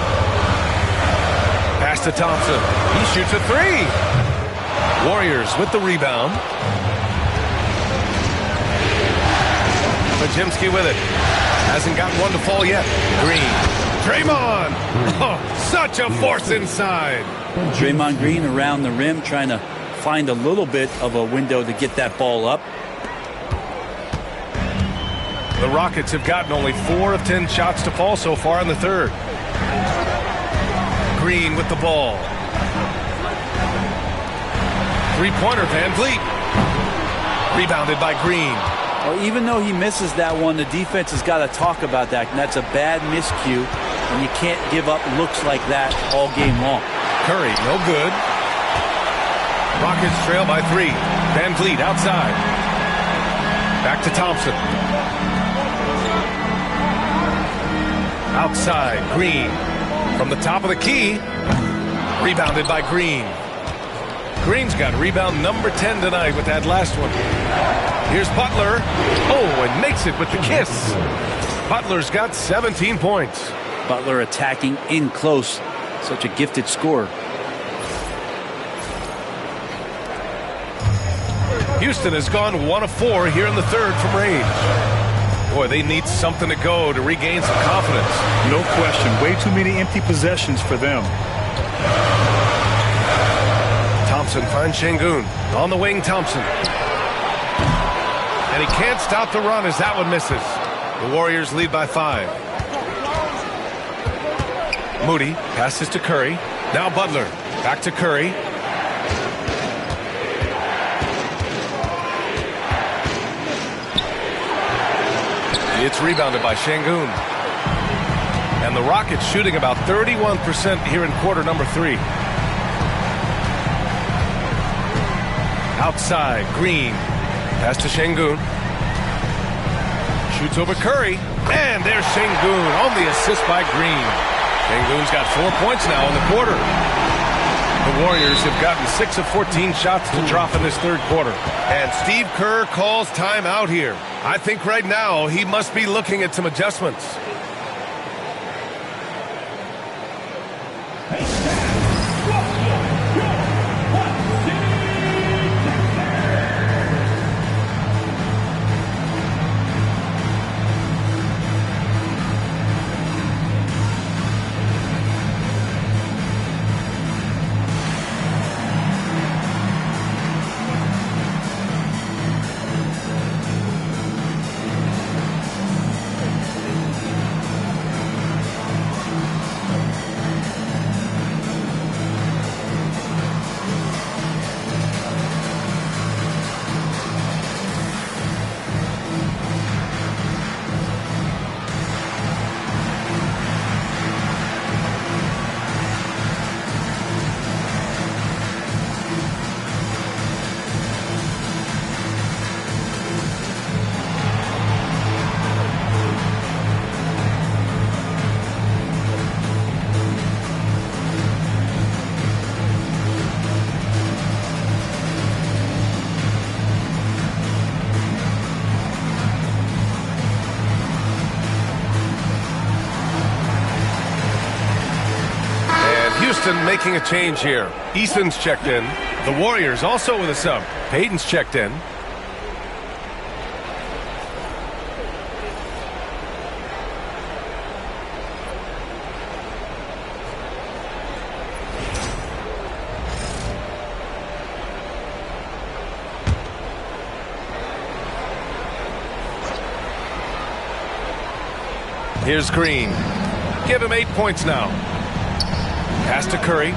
Pass to Thompson. He shoots a 3. Warriors with the rebound. Pajemski with it. Hasn't got one to fall yet. Green. Draymond! Oh, such a force inside. Draymond Green around the rim trying to find a little bit of a window to get that ball up. The Rockets have gotten only 4 of 10 shots to fall so far in the third. Green with the ball. Three-pointer, Van Vliet. Rebounded by Green. Well, even though he misses that one, the defense has got to talk about that. And that's a bad miscue. And you can't give up looks like that all game long. Curry, no good. Rockets trail by 3. Van Vliet outside. Back to Thompson. Outside, Green. From the top of the key. Rebounded by Green. Green's got rebound number 10 tonight with that last one. Here's Butler. Oh, and makes it with the kiss. Butler's got 17 points. Butler attacking in close. Such a gifted scorer. Houston has gone 1 of 4 here in the third from range. Boy, they need something to go to regain some confidence. No question. Way too many empty possessions for them. Thompson finds Şengün. On the wing, Thompson. And he can't stop the run as that one misses. The Warriors lead by 5. Moody passes to Curry. Now Butler. Back to Curry. It's rebounded by Şengün. And the Rockets shooting about 31% here in quarter number 3. Outside, Green. Pass to Şengün. Shoots over Curry. And there's Şengün on the assist by Green. Şengün's got 4 points now in the quarter. The Warriors have gotten 6 of 14 shots to drop in this third quarter. And Steve Kerr calls timeout here. I think right now he must be looking at some adjustments. Making a change here. Eason's checked in. The Warriors also with a sub. Payton's checked in. Here's Green. Give him 8 points now. Pass to Curry.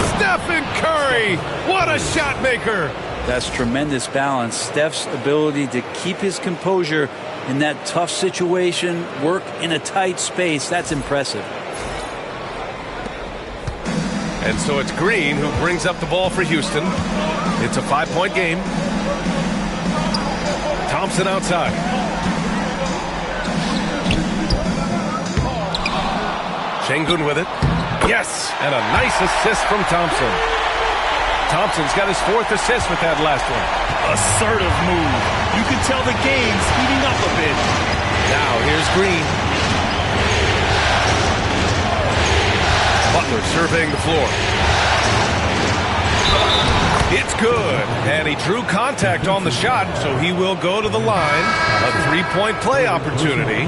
Stephen Curry! What a shot maker! That's tremendous balance. Steph's ability to keep his composure in that tough situation, work in a tight space, that's impressive. And so it's Green who brings up the ball for Houston. It's a 5-point game. Thompson outside. Şengün with it. Yes, and a nice assist from Thompson. Thompson's got his 4th assist with that last one. Assertive move. You can tell the game's heating up a bit. Now here's Green. Butler surveying the floor. It's good, and he drew contact on the shot, so he will go to the line. A 3-point play opportunity.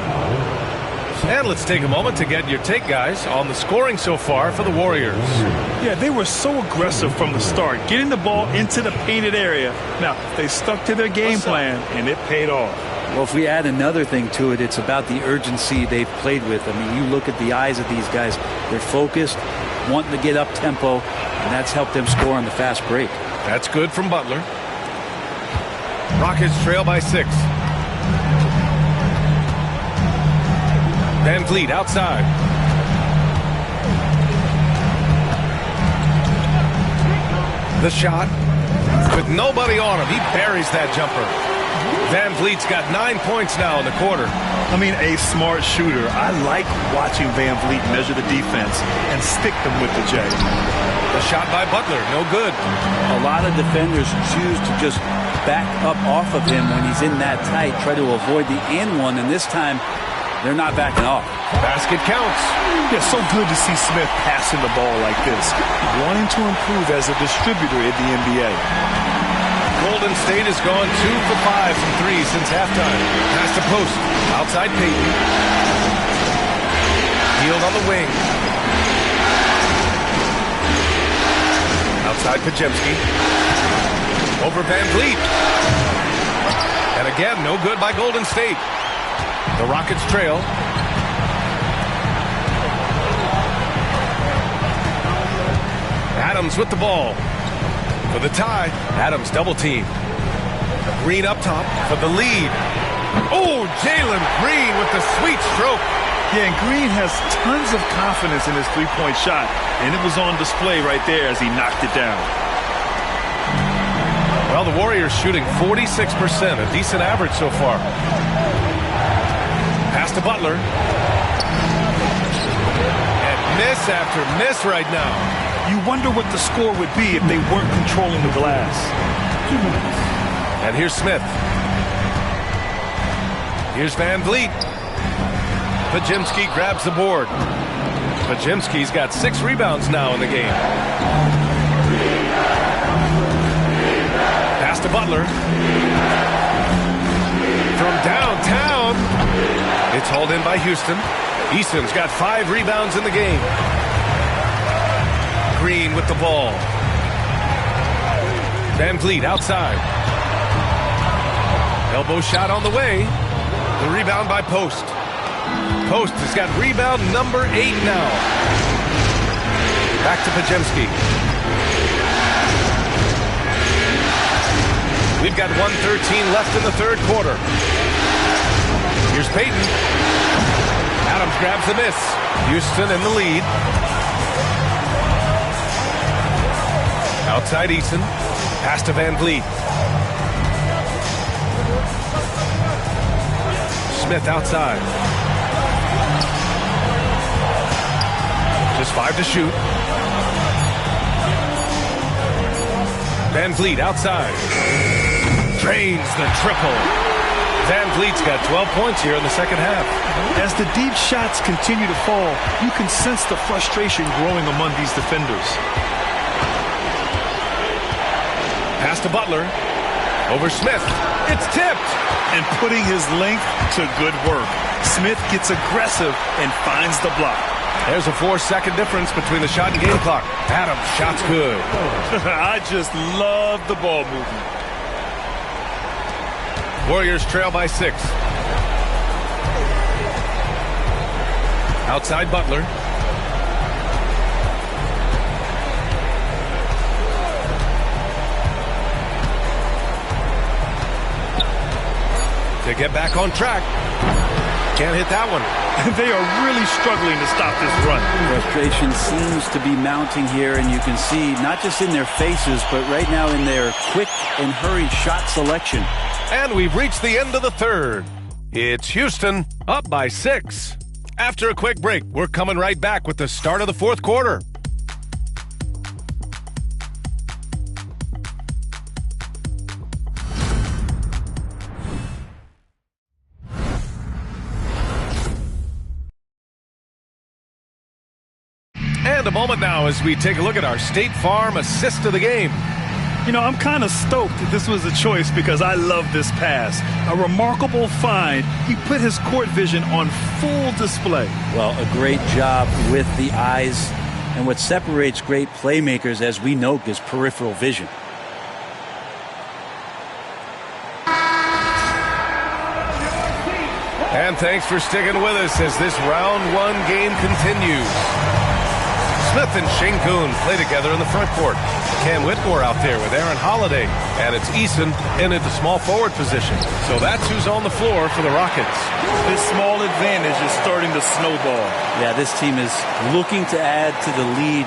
And let's take a moment to get your take, guys, on the scoring so far for the Warriors. Yeah, they were so aggressive from the start, getting the ball into the painted area. Now, they stuck to their game plan, and it paid off. Well, if we add another thing to it, it's about the urgency they've played with. I mean, you look at the eyes of these guys. They're focused, wanting to get up tempo, and that's helped them score on the fast break. That's good from Butler. Rockets trail by 6. Van Vliet outside. The shot. With nobody on him, he buries that jumper. Van Vliet's got 9 points now in the quarter. I mean, a smart shooter. I like watching Van Vliet measure the defense and stick them with the J. The shot by Butler, no good. A lot of defenders choose to just back up off of him when he's in that tight, try to avoid the and one, and this time they're not backing off. Basket counts. Yeah, so good to see Smith passing the ball like this, wanting to improve as a distributor in the NBA. Golden State has gone 2 for 5 from 3 since halftime. Pass to post. Outside Payton. Field on the wing. Outside Pajemski. Over Van Vliet. And again, no good by Golden State. The Rockets trail. Adams with the ball. For the tie. Adams double team. Green up top for the lead. Oh, Jalen Green with the sweet stroke. Yeah, and Green has tons of confidence in his three-point shot, and it was on display right there as he knocked it down. Well, the Warriors shooting 46%, a decent average so far. Pass to Butler. And miss after miss right now. You wonder what the score would be if they weren't controlling the glass. And here's Smith. Here's Van Vliet. Pajemski grabs the board. Pajemski's got 6 rebounds now in the game. Pass to Butler. From downtown. It's hauled in by Houston. Easton's got 5 rebounds in the game. Green with the ball. Van Vliet outside. Elbow shot on the way. The rebound by Post. Post has got rebound number 8 now. Back to Pajemski. We've got 1:13 left in the third quarter. Here's Payton. Adams grabs the miss. Houston in the lead. Outside Eason. Pass to Van Vliet. Smith outside. Just 5 to shoot. Van Vliet outside. Drains the triple. Van Vliet's got 12 points here in the second half. As the deep shots continue to fall, you can sense the frustration growing among these defenders. Pass to Butler. Over Smith. It's tipped. And putting his length to good work. Smith gets aggressive and finds the block. There's a 4-second difference between the shot and game clock. Adams, shot's good. I just love the ball movement. Warriors trail by 6. Outside Butler. To get back on track. Can't hit that one. They are really struggling to stop this run. Frustration seems to be mounting here, and you can see not just in their faces, but right now in their quick and hurried shot selection. And we've reached the end of the third. It's Houston up by 6. After a quick break, we're coming right back with the start of the fourth quarter. And a moment now as we take a look at our State Farm assist of the game. You know, I'm kind of stoked that this was a choice because I love this pass. A remarkable find. He put his court vision on full display. Well, a great job with the eyes. And what separates great playmakers, as we know, is peripheral vision. And thanks for sticking with us as this round 1 game continues. Smith and Şengün play together in the front court. Cam Whitmore out there with Aaron Holiday. And it's Eason in at the small forward position. So that's who's on the floor for the Rockets. This small advantage is starting to snowball. Yeah, this team is looking to add to the lead,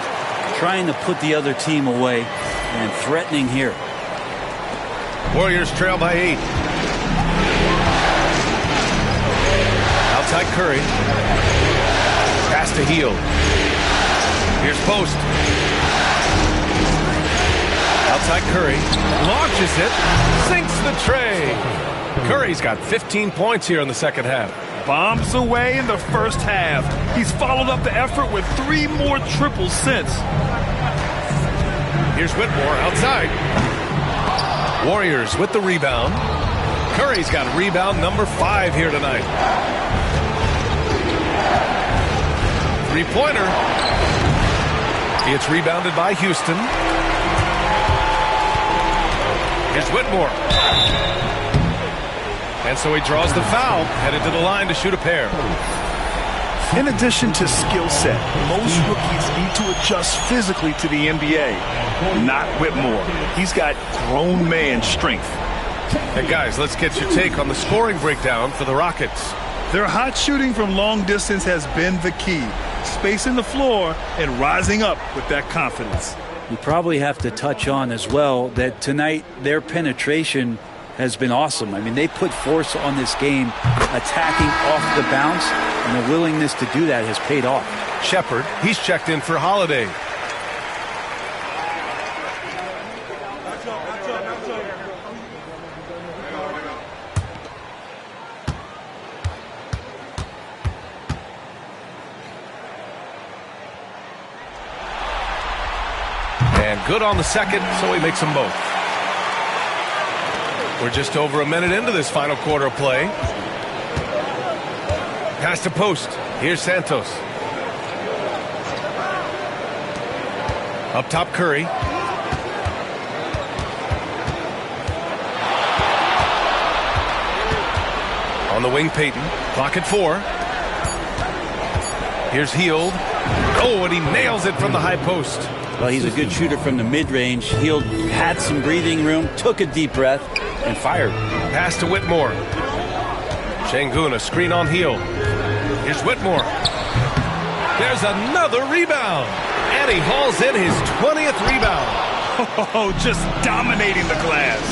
trying to put the other team away, and threatening here. Warriors trail by 8. Outside Curry. Pass to Hield. Here's Post. Outside Curry. Launches it. Sinks the tray. Curry's got 15 points here in the second half. Bombs away in the first half. He's followed up the effort with 3 more triples since. Here's Whitmore outside. Warriors with the rebound. Curry's got rebound number 5 here tonight. 3-pointer. It's rebounded by Houston. Here's Whitmore. And so he draws the foul, headed to the line to shoot a pair. In addition to skill set, most rookies need to adjust physically to the NBA. Not Whitmore. He's got grown man strength. Hey guys, let's get your take on the scoring breakdown for the Rockets. Their hot shooting from long distance has been the key. Spacing the floor and rising up with that confidence. You probably have to touch on as well that tonight their penetration has been awesome. I mean, they put force on this game, attacking off the bounce, and the willingness to do that has paid off. Shepard, he's checked in for Holiday. And good on the second, so he makes them both. We're just over a minute into this final quarter of play. Pass to post. Here's Santos. Up top, Curry. On the wing, Payton. Clock at 4. Here's Hield. Oh, and he nails it from the high post. Well, he's a good shooter from the mid-range. Hield had some breathing room, took a deep breath, and fired. Pass to Whitmore. Şengün, a screen on Hield. Here's Whitmore. There's another rebound. And he hauls in his 20th rebound. Oh, just dominating the glass.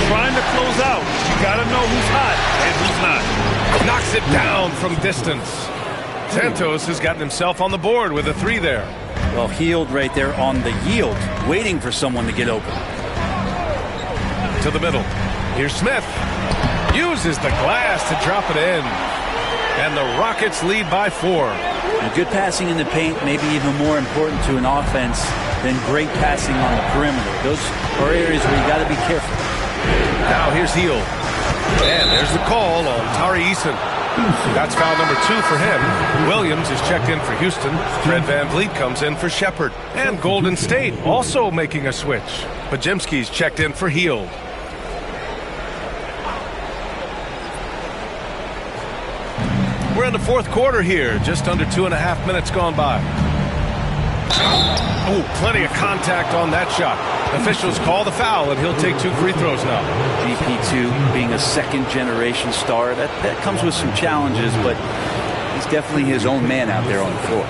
Trying to close out. You got to know who's hot and who's not. Knocks it down from distance. Santos has gotten himself on the board with a 3 there. Well, Hield right there on the yield, waiting for someone to get open. To the middle. Here's Smith. Uses the glass to drop it in. And the Rockets lead by 4. And good passing in the paint may be even more important to an offense than great passing on the perimeter. Those are areas where you got to be careful. Now here's Hield. And there's the call on Tari Eason. That's foul number 2 for him. Williams is checked in for Houston. Fred VanVleet comes in for Shepard. And Golden State also making a switch. Podziemski's checked in for Hield. We're in the fourth quarter here. Just under 2.5 minutes gone by. Oh, plenty of contact on that shot. Officials call the foul, and he'll take 2 free throws now. GP2 being a second-generation star, that comes with some challenges, but he's definitely his own man out there on the floor.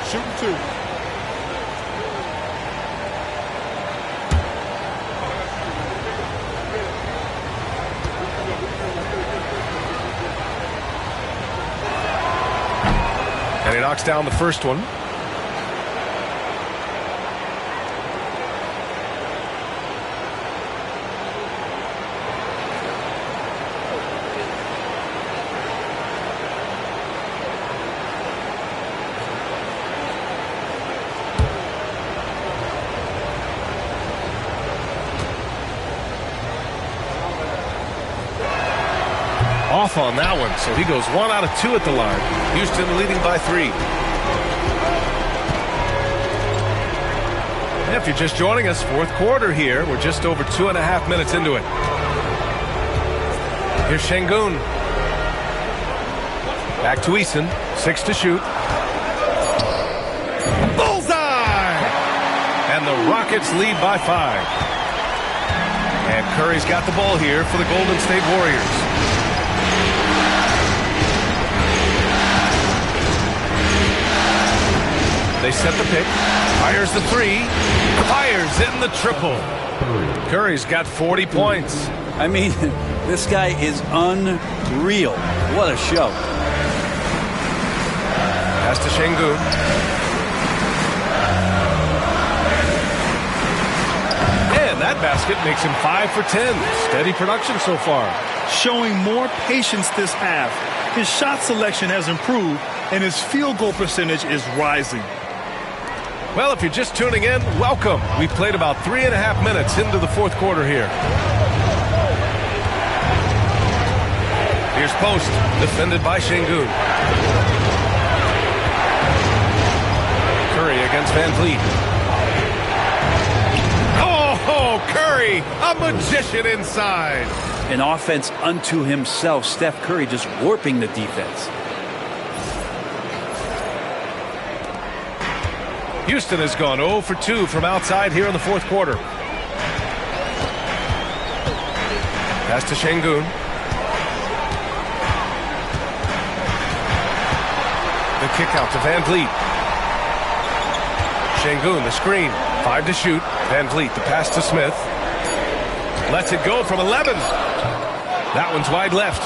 Shooting 2. And he knocks down the first one. Off on that one, so he goes 1 out of 2 at the line. Houston leading by 3. And if you're just joining us, fourth quarter here. We're just over 2.5 minutes into it. Here's Şengün. Back to Eason. 6 to shoot. Bullseye! And the Rockets lead by 5. And Curry's got the ball here for the Golden State Warriors. They set the pick. Fires the 3. Fires in the triple. Curry's got 40 points. I mean, this guy is unreal. What a show. Pass to Şengün. And that basket makes him 5 for 10. Steady production so far. Showing more patience this half. His shot selection has improved, and his field goal percentage is rising. Well, if you're just tuning in, welcome. We've played about 3.5 minutes into the fourth quarter here. Here's post, defended by Şengün. Curry against VanVleet. Oh, Curry, a magician inside. An offense unto himself. Steph Curry just warping the defense. Houston has gone 0 for 2 from outside here in the fourth quarter. Pass to Şengün. The kick out to Van Vliet. Şengün, the screen. 5 to shoot. Van Vliet, the pass to Smith. Lets it go from 11. That one's wide left.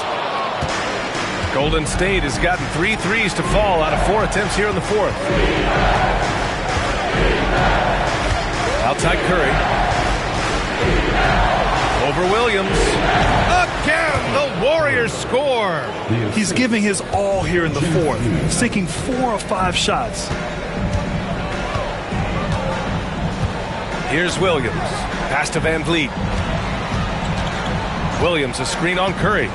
Golden State has gotten 3 threes to fall out of 4 attempts here in the fourth. Outside Curry. Over Williams. Again, the Warriors score. He's giving his all here in the fourth, sinking 4 of 5 shots. Here's Williams. Pass to Van Vliet. Williams, a screen on Curry.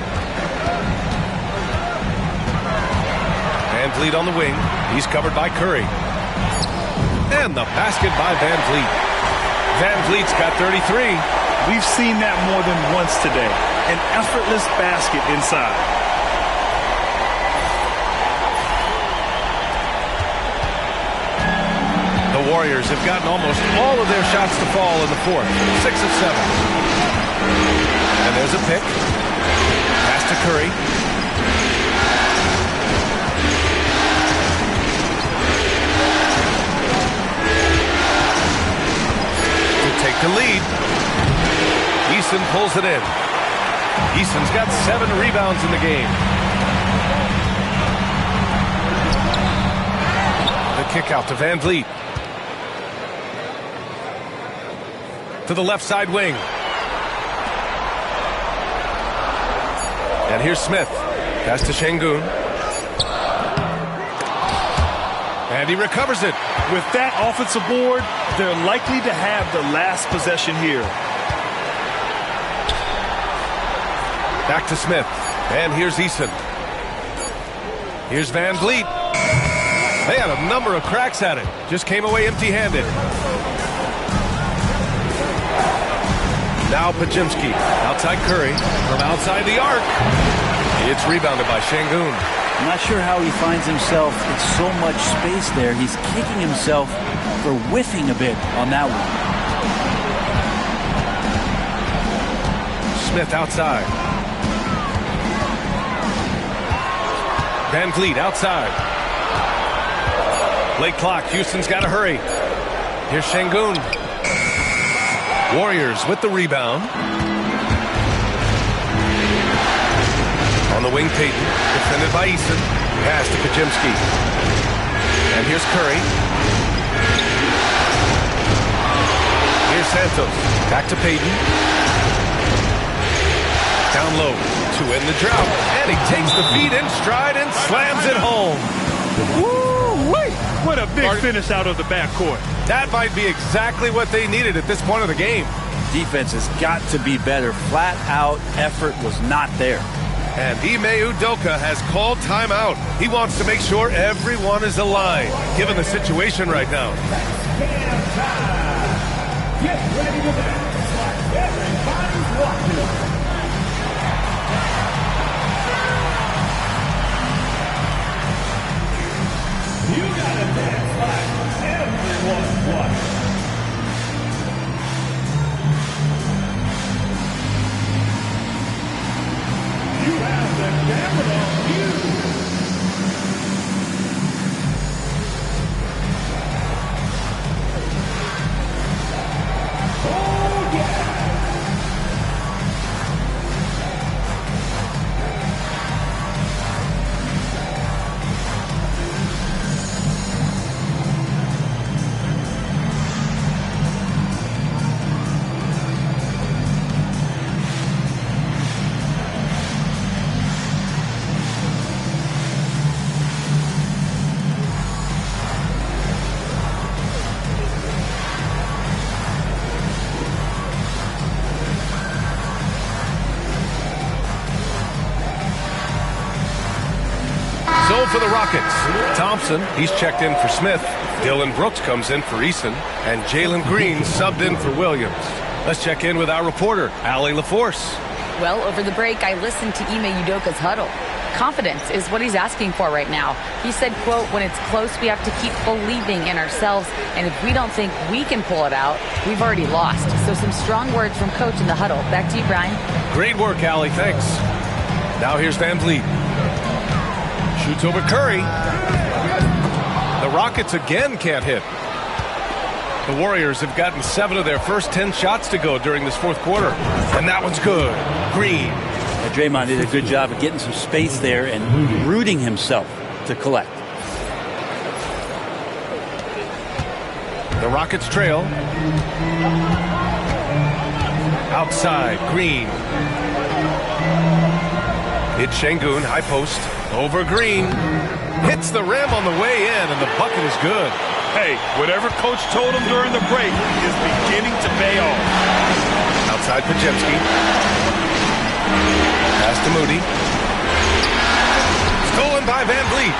Van Vliet on the wing. He's covered by Curry. And the basket by Van Vliet. Van Vliet's got 33. We've seen that more than once today. An effortless basket inside. The Warriors have gotten almost all of their shots to fall in the fourth. 6 of 7. And there's a pick. Pass to Curry. To take the lead. Eason pulls it in. Eason's got 7 rebounds in the game. The kick out to Van Vliet. To the left side wing. And here's Smith. Pass to Şengün. And he recovers it. With that offensive board, they're likely to have the last possession here. Back to Smith. And here's Eason. Here's Van Vliet. They had a number of cracks at it. Just came away empty-handed. Now Pajimski. Outside Curry. From outside the arc. It's rebounded by Şengün. I'm not sure how he finds himself in so much space there. He's kicking himself for whiffing a bit on that one. Smith outside. Van Vliet outside. Late clock. Houston's got to hurry. Here's Şengün. Warriors with the rebound. On the wing, Payton. Defended by Eason. Pass to Pajimski. And here's Curry. Here's Santos. Back to Payton. Down low to end the drought. And he takes the feed in stride and slams it home. Woo-wee! What a big finish out of the backcourt. That might be exactly what they needed at this point of the game. Defense has got to be better. Flat out effort was not there. And Ime Udoka has called timeout. He wants to make sure everyone is aligned, given the situation right now. Get ready to dance like everybody's watching. You gotta dance like everyone's watching. You have the camera on you. Oh, yeah. So for the Rockets, Thompson, he's checked in for Smith. Dylan Brooks comes in for Eason. And Jalen Green subbed in for Williams. Let's check in with our reporter, Allie LaForce. Well, over the break, I listened to Ime Udoka's huddle. Confidence is what he's asking for right now. He said, quote, when it's close, we have to keep believing in ourselves. And if we don't think we can pull it out, we've already lost. So some strong words from Coach in the huddle. Back to you, Brian. Great work, Allie. Thanks. Now here's Van Vliet. Shoots over Curry. The Rockets again can't hit. The Warriors have gotten 7 of their first 10 shots to go during this fourth quarter. And that one's good. Green. And Draymond did a good job of getting some space there and rooting himself to collect. The Rockets trail. Outside, Green. It's Şengün, high post. Over Green. Hits the rim on the way in, and the bucket is good. Hey, whatever coach told him during the break is beginning to pay off. Outside, Pregame. Pass to Moody. Stolen by Van Vliet.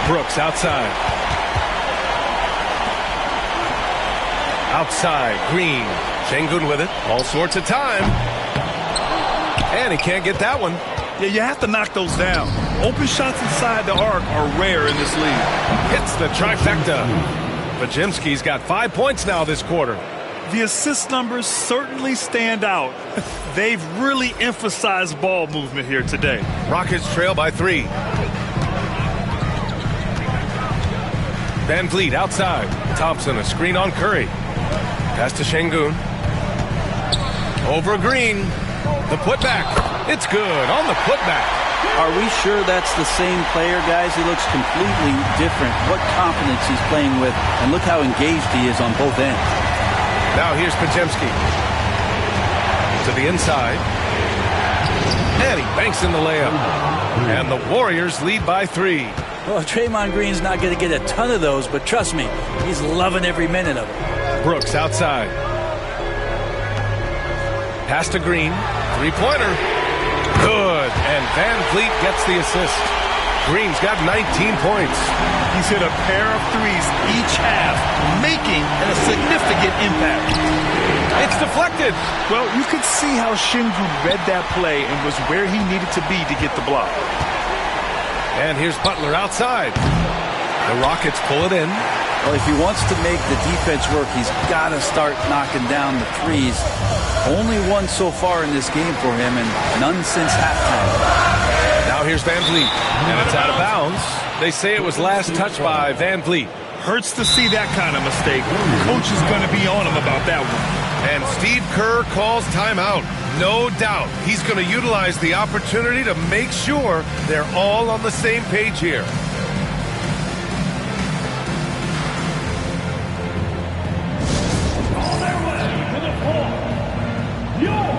Brooks outside. Outside, Green. Şengün with it. All sorts of time. And he can't get that one. Yeah, you have to knock those down. Open shots inside the arc are rare in this league. Hits the trifecta. Pregame got 5 points now this quarter. The assist numbers certainly stand out. They've really emphasized ball movement here today. Rockets trail by 3. Van Vliet outside. Thompson, a screen on Curry. Pass to Şengün. Over Green. The putback. It's good on the putback. Are we sure that's the same player, guys? He looks completely different. What confidence he's playing with, and look how engaged he is on both ends. Now here's Pregame. To the inside. And he banks in the layup. And the Warriors lead by 3. Well, Draymond Green's not going to get a ton of those, but trust me, he's loving every minute of it. Brooks outside. Pass to Green. Three-pointer. Good. And Van Vliet gets the assist. Green's got 19 points. He's hit a pair of threes each half, making a significant impact. It's deflected. Well, you could see how Şengün read that play and was where he needed to be to get the block. And here's Butler outside. The Rockets pull it in. Well, if he wants to make the defense work, he's got to start knocking down the threes. Only one so far in this game for him, and none since halftime. Now here's Van Vliet, and it's out of bounds. They say it was last touched by Van Vliet. Hurts to see that kind of mistake. Coach is going to be on him about that one. And Steve Kerr calls timeout. No doubt he's going to utilize the opportunity to make sure they're all on the same page here. On their way to the floor, your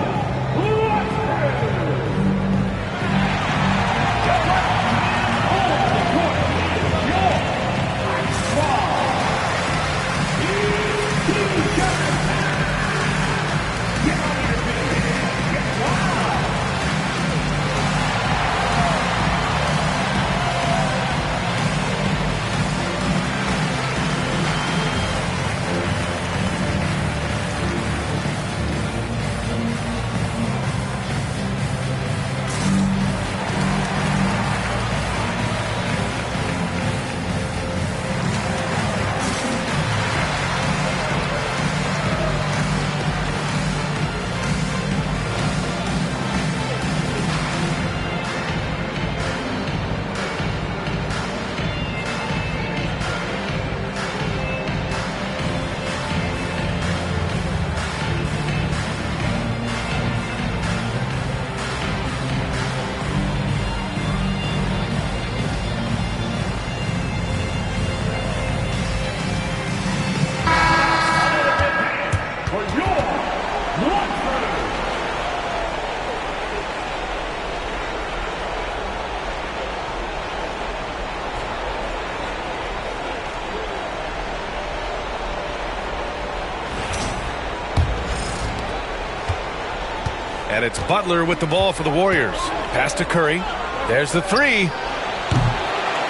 And it's Butler with the ball for the Warriors. Pass to Curry. There's the three.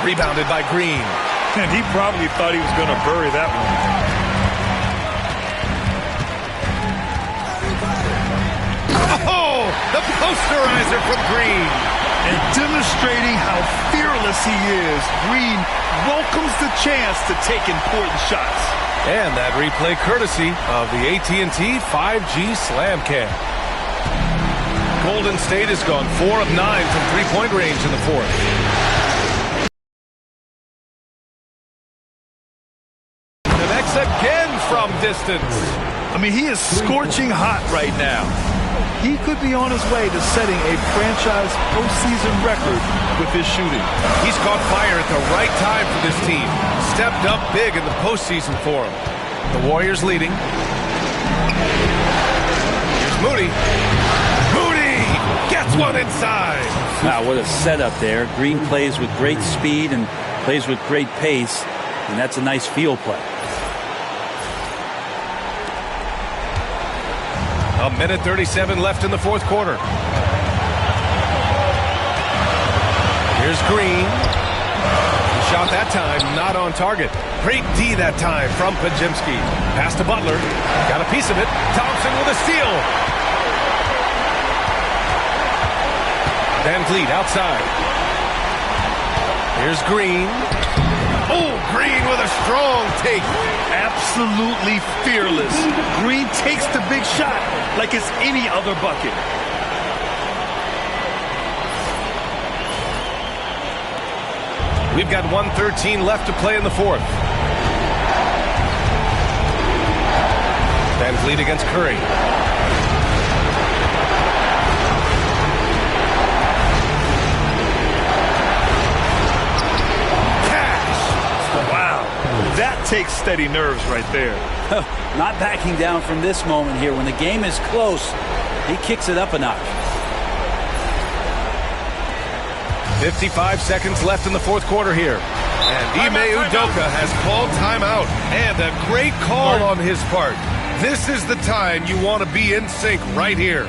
Rebounded by Green. And he probably thought he was going to bury that one. posterizer from Green. And demonstrating how fearless he is, Green welcomes the chance to take important shots. And that replay courtesy of the AT&T 5G Slam Cam. Golden State has gone 4 of 9 from three-point range in the fourth. Connects again from distance. I mean, he is scorching hot right now. He could be on his way to setting a franchise postseason record with his shooting. He's caught fire at the right time for this team. Stepped up big in the postseason for him. The Warriors leading. Here's Moody. Moody gets one inside. Wow, what a setup there. Green plays with great speed and plays with great pace, and that's a nice field play. A minute 37 left in the fourth quarter. Here's Green. He shot that time, not on target. Great D that time from Pregame. Pass to Butler. Got a piece of it. Thompson with a steal. Van Vliet outside. Here's Green. Oh, Green with a strong take. Absolutely fearless. Green takes the big shot like it's any other bucket. We've got 1:13 left to play in the fourth. Van Vliet against Curry. That takes steady nerves right there. Not backing down from this moment here. When the game is close, he kicks it up a notch. 55 seconds left in the fourth quarter here. And Ime Udoka has called timeout. And a great call on his part. This is the time you want to be in sync right here.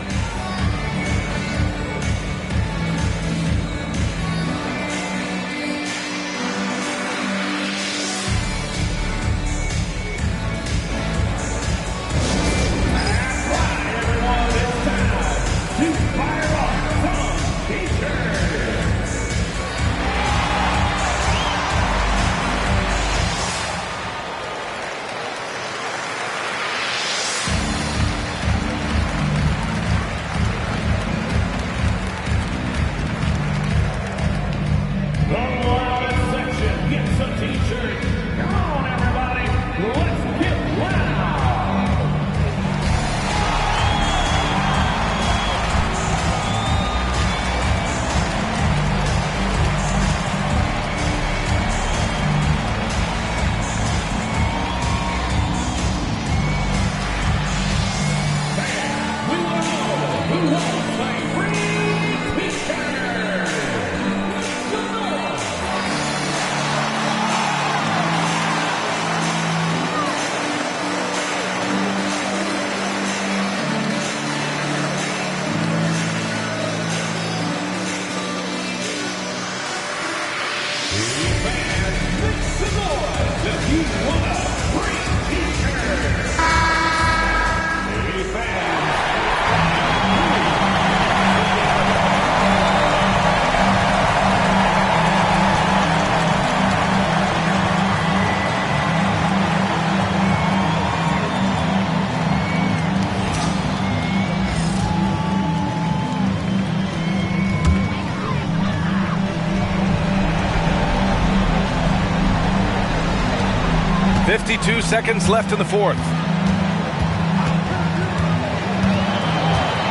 .52 seconds left in the fourth.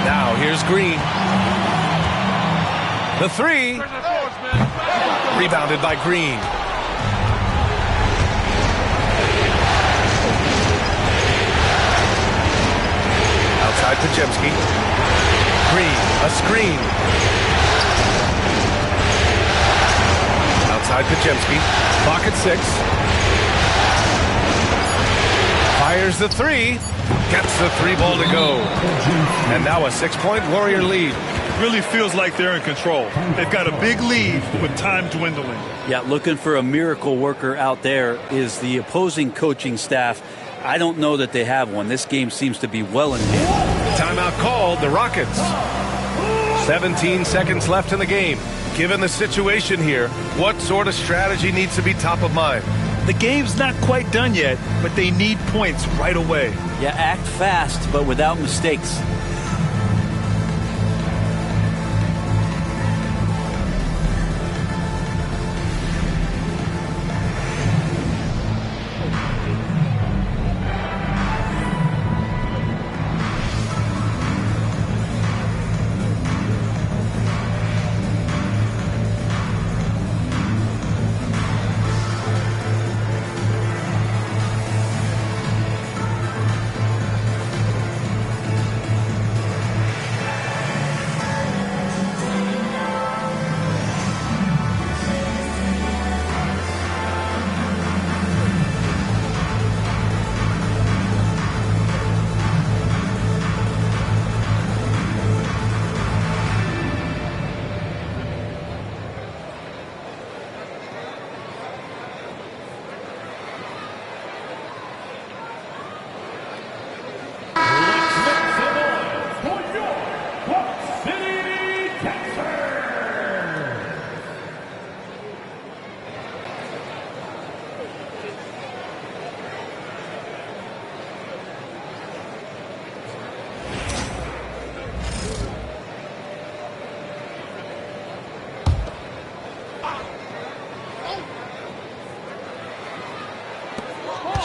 Now here's Green. The three. Rebounded by Green. Outside Pregame. Green, a screen. Outside Pregame. Clock at 6. Fires the three, gets the three ball to go. And now a 6-point Warrior lead. Really feels like they're in control. They've got a big lead with time dwindling. Yeah, looking for a miracle worker out there is the opposing coaching staff. I don't know that they have one. This game seems to be well in hand. Timeout called, the Rockets. 17 seconds left in the game. Given the situation here, what sort of strategy needs to be top of mind? The game's not quite done yet, but they need points right away. Yeah, act fast, but without mistakes.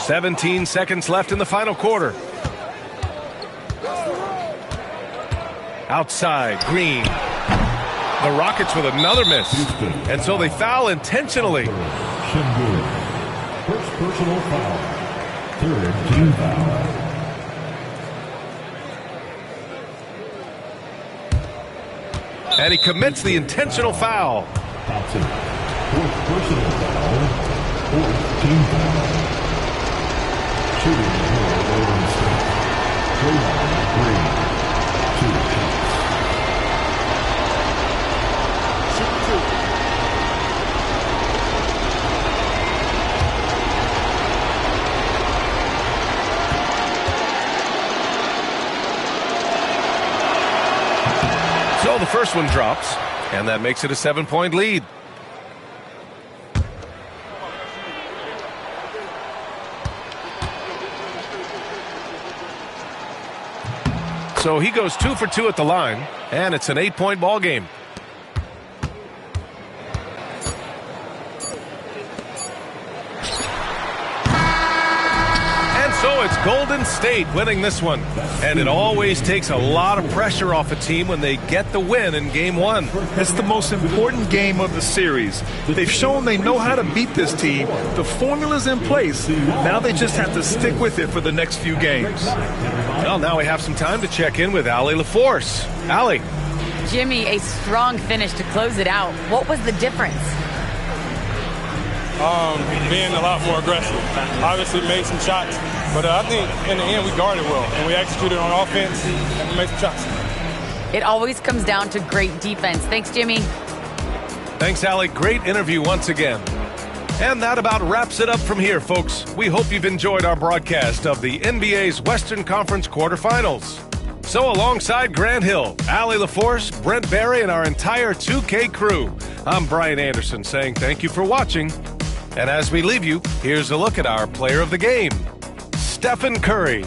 "17 seconds left in the final quarter. Outside, Green. The Rockets with another miss. And so they foul intentionally. First personal foul. Third team foul. And he commits the intentional foul. That's it. Fourth personal foul. Fourth team foul. Shooting for Golden State. Draymond Green. 2 shots. So the first one drops, and that makes it a 7-point lead. So he goes 2 for 2 at the line, and it's an 8-point ball game. So it's Golden State winning this one. And it always takes a lot of pressure off a team when they get the win in Game 1. It's the most important game of the series. They've shown they know how to beat this team. The formula's in place. Now they just have to stick with it for the next few games. Well, now we have some time to check in with Allie LaForce. Allie. Jimmy, a strong finish to close it out. What was the difference? Being a lot more aggressive. Obviously made some shots, but I think in the end we guarded well and we executed on offense and we made some shots. It always comes down to great defense. Thanks, Jimmy. Thanks, Allie. Great interview once again. And that about wraps it up from here, folks. We hope you've enjoyed our broadcast of the NBA's Western Conference quarterfinals. So alongside Grant Hill, Allie LaForce, Brent Barry, and our entire 2K crew, I'm Brian Anderson saying thank you for watching. And as we leave you, here's a look at our player of the game, Stephen Curry.